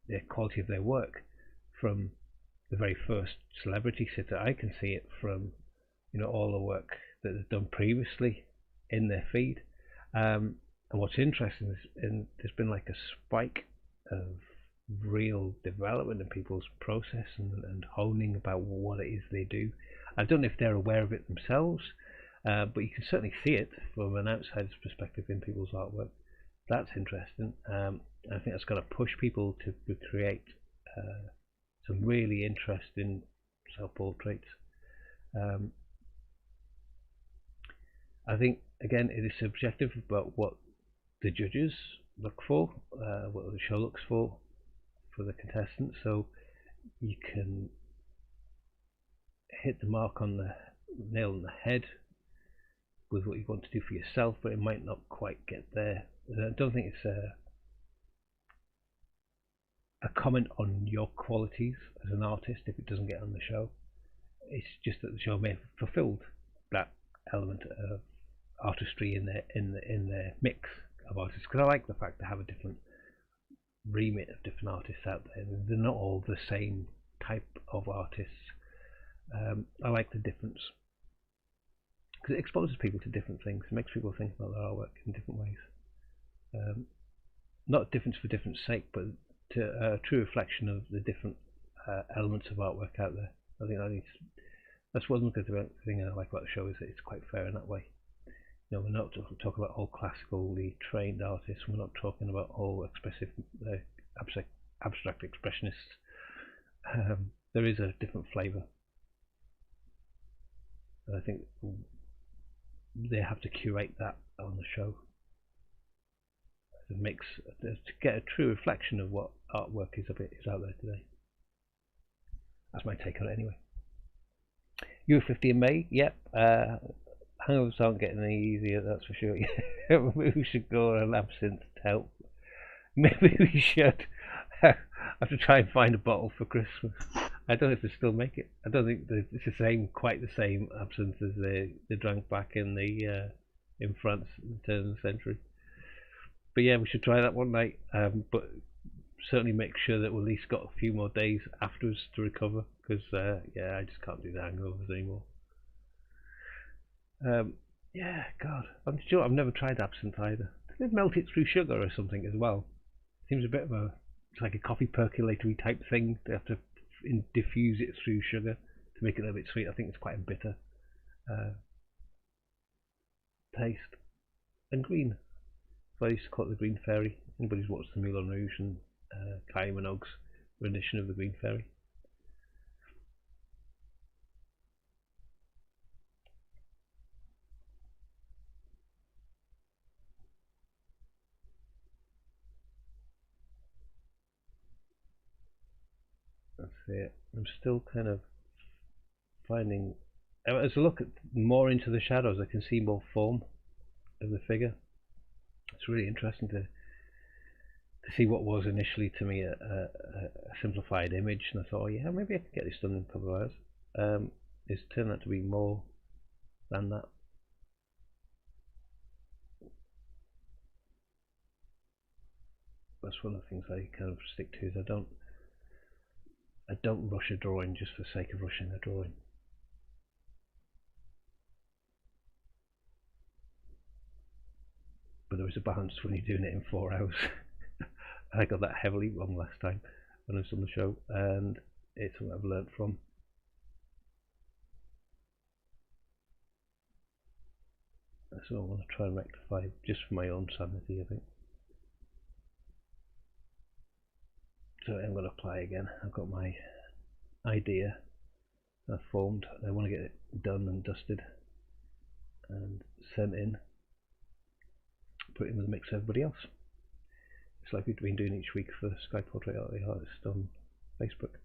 the quality of their work from the very first celebrity sitter. I can see it from, you know, all the work that they've done previously in their feed. And what's interesting is there's been like a spike of real development in people's process and honing about what it is they do. I don't know if they're aware of it themselves, but you can certainly see it from an outsider's perspective in people's artwork. That's interesting. I think that's going to push people to create some really interesting self-portraits. I think, again, it is subjective about what the judges look for, what the show looks for the contestants. So you can hit the mark on the nail on the head with what you want to do for yourself, but it might not quite get there. I don't think it's a comment on your qualities as an artist if it doesn't get on the show. It's just that the show may have fulfilled that element of artistry in their mix of artists, because I like the fact to have a different remit of different artists out there. They're not all the same type of artists. I like the difference because it exposes people to different things. It makes people think about their artwork in different ways. Not difference for different sake, but to a true reflection of the different elements of artwork out there. I think that's one good thing I like about the show, is that it's quite fair in that way. You know, we're not talking about all classically trained artists. We're not talking about all expressive, abstract expressionists. There is a different flavour, and I think they have to curate that on the show to get a true reflection of what artwork is out there today. That's my take on it, anyway. U50 in May, yep. Hangovers aren't getting any easier, that's for sure. Maybe we should go on an absinthe to help. Maybe we should have to try and find a bottle for Christmas. I don't know if they still make it. I don't think it's quite the same absinthe as they drank back in France at the turn of the century. But yeah, we should try that one night. But certainly make sure that we at least got a few more days afterwards to recover, because yeah, I just can't do the hangovers anymore. Yeah, God, I'm sure I've never tried absinthe either. Do they melt it through sugar or something as well? Seems a bit of it's like a coffee percolatory type thing. They have to diffuse it through sugar to make it a little bit sweet. I think it's quite a bitter taste. And green. So I used to call it the Green Fairy. Anybody's watched the Moulin Rouge and Kylie Minogue's rendition of the Green Fairy. That's it. I'm still kind of finding, as I look more into the shadows, I can see more form of the figure. It's really interesting to see what was initially to me a simplified image, and I thought, oh, yeah, maybe I could get this done in a couple of hours. It's turned out to be more than that. That's one of the things I kind of stick to, is I don't rush a drawing just for the sake of rushing a drawing. But there is a balance when you're doing it in 4 hours. I got that heavily wrong last time when I was on the show, and it's something I've learnt from. So I want to try and rectify just for my own sanity, I think. So I'm going to apply again. I've got my idea I've formed. I want to get it done and dusted and sent in, put it in with the mix of everybody else. It's like we've been doing each week for Sky Portrait Art the Artist on Facebook.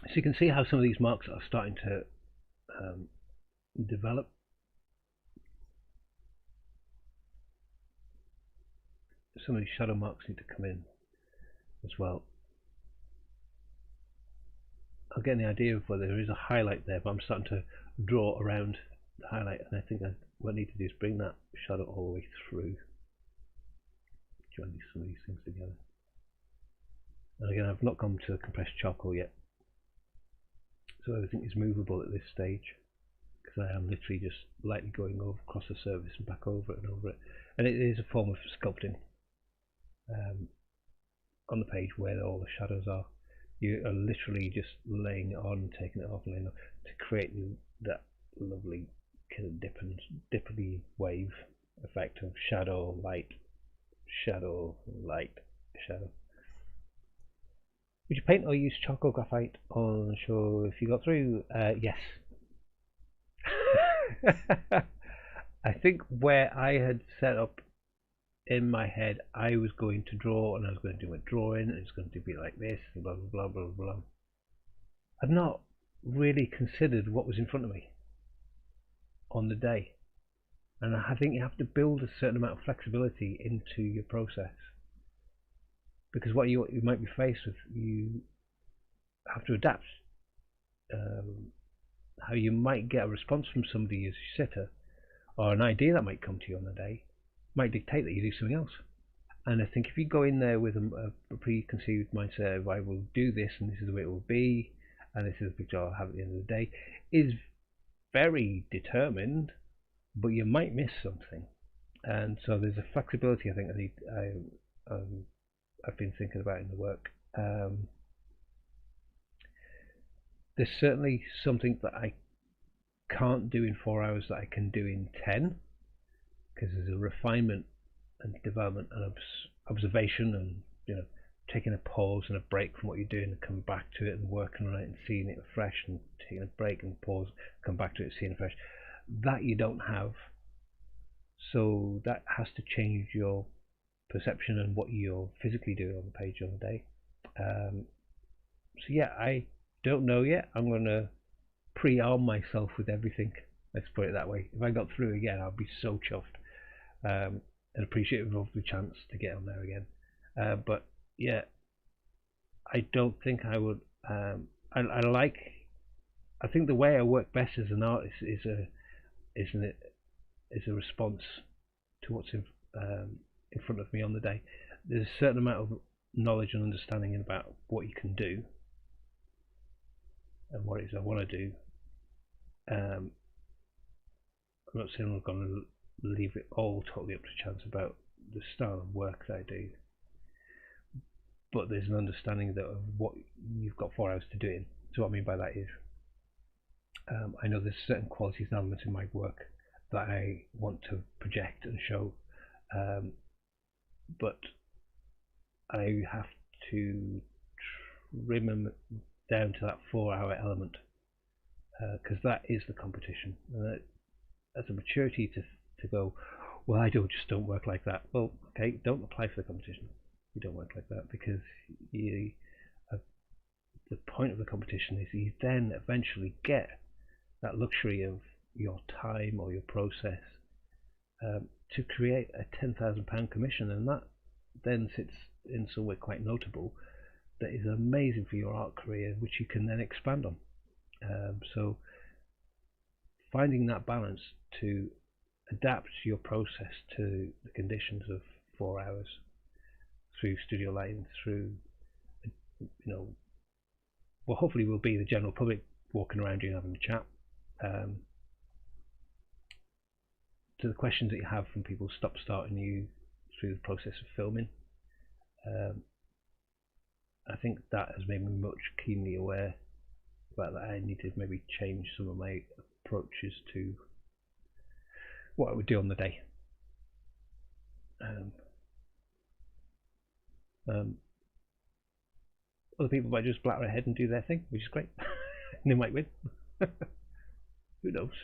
So you can see how some of these marks are starting to develop. Some of these shadow marks need to come in as well. I'm getting the idea of whether there is a highlight there, but I'm starting to draw around the highlight, and I think what I need to do is bring that shadow all the way through, join some of these things together. And again, I've not gone to compressed charcoal yet, so everything is movable at this stage, because I am literally just lightly going over across the surface and back over it and over it, and it is a form of sculpting on the page where all the shadows are. You are literally just laying it on, taking it off, and laying it on to create that lovely kind of dippy wave effect of shadow, light, shadow, light, shadow. Would you paint or use charcoal graphite on show if you got through? Yes. I think where I had set up in my head, I was going to draw, and I was going to do a drawing, and it's going to be like this, and blah blah blah blah blah. I'd not really considered what was in front of me on the day, and I think you have to build a certain amount of flexibility into your process, because what you might be faced with, you have to adapt. How you might get a response from somebody as a sitter, or an idea that might come to you on the day, might dictate that you do something else. And I think if you go in there with a preconceived mindset of I will do this and this is the way it will be, and this is the picture I'll have at the end of the day, is very determined, but you might miss something. And so there's a flexibility I think I've been thinking about in the work. There's certainly something that I can't do in 4 hours that I can do in 10, because there's a refinement and development and observation, and taking a pause and a break from what you're doing and coming back to it and working on it and seeing it fresh, and taking a break and pause, come back to it, seeing it fresh. That you don't have, so that has to change your perception and what you're physically doing on the page on the day. So yeah, I don't know yet. I'm going to pre-arm myself with everything, let's put it that way. If I got through again, I'd be so chuffed, and appreciative of the chance to get on there again. But yeah, I don't think I would. I think the way I work best as an artist is a response to what's in front of me on the day. There's a certain amount of knowledge and understanding about what you can do and what it is I want to do. I'm not saying I'm going to leave it all totally up to chance about the style of work that I do, but there's an understanding that of what you've got 4 hours to do it. So what I mean by that is, I know there's certain qualities and elements in my work that I want to project and show, but I have to trim them down to that 4 hour element, because that is the competition. And that's a maturity to go, well, I just don't work like that. Well, okay, don't apply for the competition. You don't work like that, because the point of the competition is you then eventually get that luxury of your time or your process to create a £10,000 commission, and that then sits in some way quite notable, that is amazing for your art career, which you can then expand on. So finding that balance to adapt your process to the conditions of 4 hours through studio lighting, through what hopefully will be the general public walking around you and having a chat, to the questions that you have from people stop starting you through the process of filming. I think that has made me much keenly aware about that I need to maybe change some of my approaches to what I would do on the day. Other people might just blatter ahead and do their thing, which is great. And they might win. Who knows?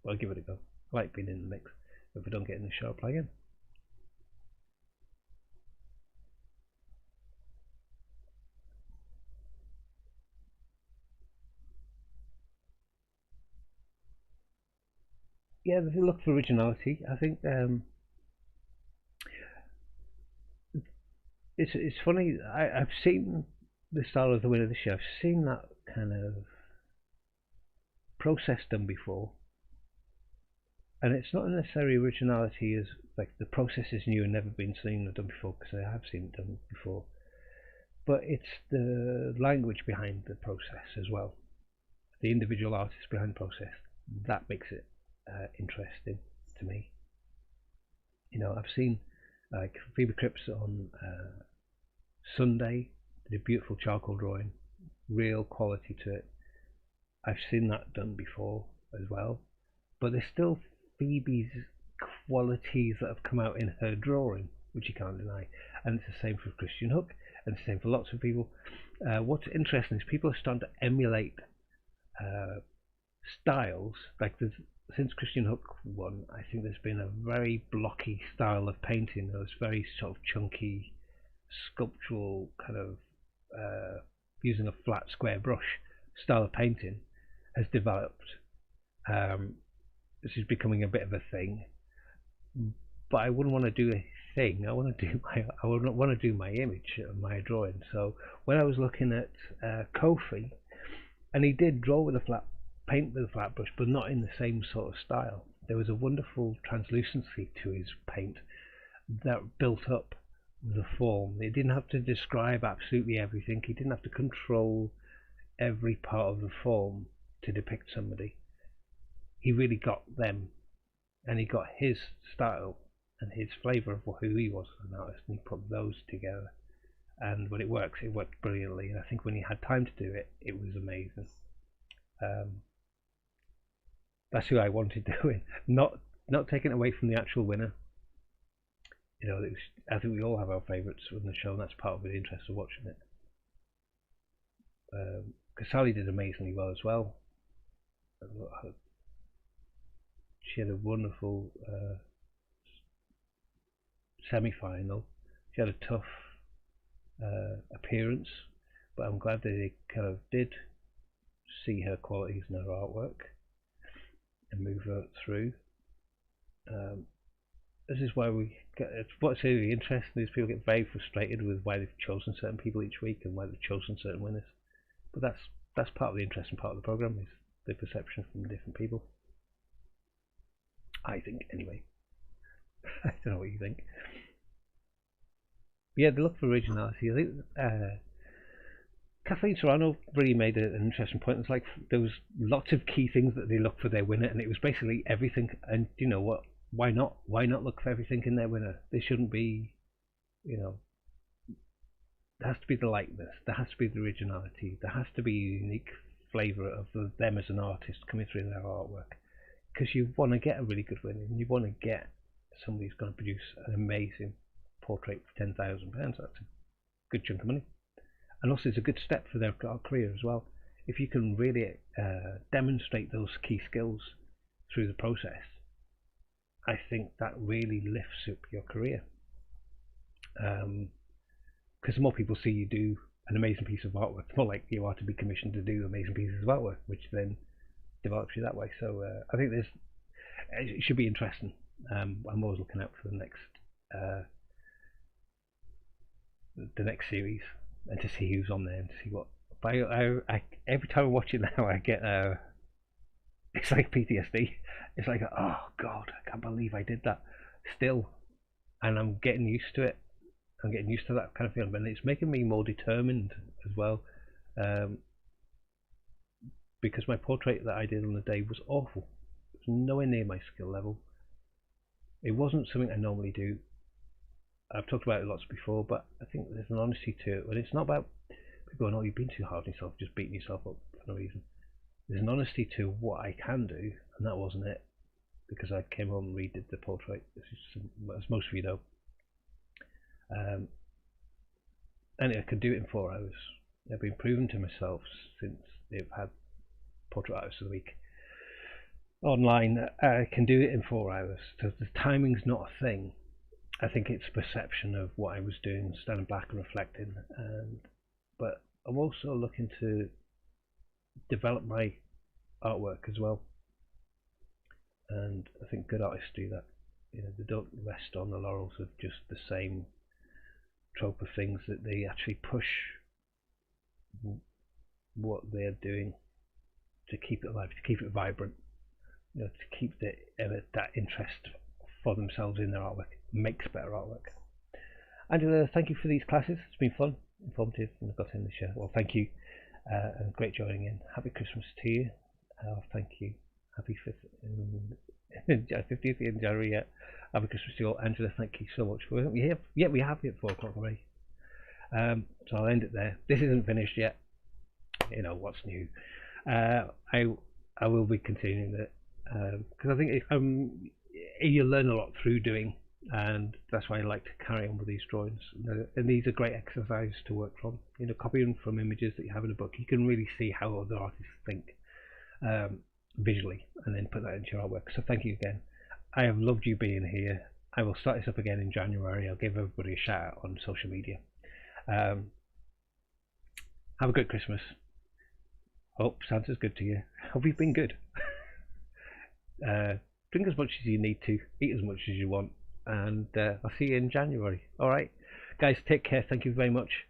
I'll give it a go. I like being in the mix. If I don't get in the show, I'll play again. Yeah, there's a look for originality. I think it's funny. I've seen the style of the winner this year. I've seen that kind of process done before, and it's not necessarily originality as like the process is new and never been seen or done before, because I have seen it done before, but it's the language behind the process as well, the individual artists behind the process, that makes it interesting to me. You know, I've seen like Phoebe Cripps on Sunday did a beautiful charcoal drawing, real quality to it. I've seen that done before as well, but there's still Phoebe's qualities that have come out in her drawing, which you can't deny. And it's the same for Christian Hook, and it's the same for lots of people. What's interesting is people are starting to emulate styles. Like since Christian Hook won, I think there's been a very blocky style of painting. Those very sort of chunky, sculptural kind of using a flat square brush style of painting has developed. This is becoming a bit of a thing, but I wouldn't want to do a thing. I want to do my image, my drawing. So when I was looking at Kofi, and he did draw with a flat paint with a flat brush, but not in the same sort of style. There was a wonderful translucency to his paint that built up the form. He didn't have to describe absolutely everything. He didn't have to control every part of the form to depict somebody. He really got them, and he got his style and his flavour of who he was as an artist, and he put those together. And when it works, it worked brilliantly. And I think when he had time to do it, it was amazing. That's who I wanted doing, not taking away from the actual winner. You know, I think we all have our favourites from the show, and that's part of the interest of watching it. Because Sally did amazingly well as well. She had a wonderful semi-final. She had a tough appearance, but I'm glad that they kind of did see her qualities in her artwork and move her through. This is why what's really interesting is people get very frustrated with why they've chosen certain people each week and why they've chosen certain winners. But that's part of the interesting part of the program, is the perception from different people. I think, anyway. I don't know what you think. Yeah, they look for originality. I think Kathleen Serrano really made an interesting point. It's like there was lots of key things that they look for their winner, and it was basically everything. And you know what? Why not? Why not look for everything in their winner? They shouldn't be, you know. There has to be the likeness. There has to be the originality. There has to be a unique flavour of them as an artist coming through their artwork. Because you want to get a really good winner, and you want to get somebody who's going to produce an amazing portrait for £10,000. That's a good chunk of money. And also it's a good step for their career as well. If you can really demonstrate those key skills through the process, I think that really lifts up your career. Because the more people see you do an amazing piece of artwork, the more likely you are to be commissioned to do amazing pieces of artwork, which then develops you that way. So I think it should be interesting. I'm always looking out for the next series, and to see who's on there and to see what. But I every time I watch it now, I get it's like PTSD. It's like, oh god, I can't believe I did that. Still, and I'm getting used to it. I'm getting used to that kind of feeling, and it's making me more determined as well. because my portrait that I did on the day was awful. It was nowhere near my skill level. It wasn't something I normally do. I've talked about it lots before, but I think there's an honesty to it. When it's not about people going, "Oh, you've been too hard on yourself, just beating yourself up for no reason." There's an honesty to what I can do, and that wasn't it, because I came home and redid the portrait, as most of you know. And I could do it in 4 hours. I've been proven to myself since they've had Portrait Artist of the Week online that I can do it in 4 hours. So the timing's not a thing. I think it's perception of what I was doing, standing back and reflecting. But I'm also looking to develop my artwork as well. And I think good artists do that. You know, they don't rest on the laurels of just the same trope of things, that they actually push what they're doing to keep it alive, to keep it vibrant, you know, to keep that interest for themselves in their artwork. Makes better artwork. Angela, thank you for these classes. It's been fun, informative, and I've got to end the show. Well, thank you, and great joining in. Happy Christmas to you. Thank you. Happy 50th in January. Yeah. Happy Christmas to you all. Angela, thank you so much for it. We have it at 4 o'clock already. So I'll end it there. This isn't finished yet. You know what's new. I will be continuing it because I think you learn a lot through doing, and that's why I like to carry on with these drawings. And these are great exercises to work from. You know, copying from images that you have in a book, you can really see how other artists think visually, and then put that into your artwork. So thank you again. I have loved you being here. I will start this up again in January. I'll give everybody a shout out on social media. Have a good Christmas. Hope Santa's good to you. Hope you've been good. Drink as much as you need to, eat as much as you want, and I'll see you in January. All right, guys, take care. Thank you very much.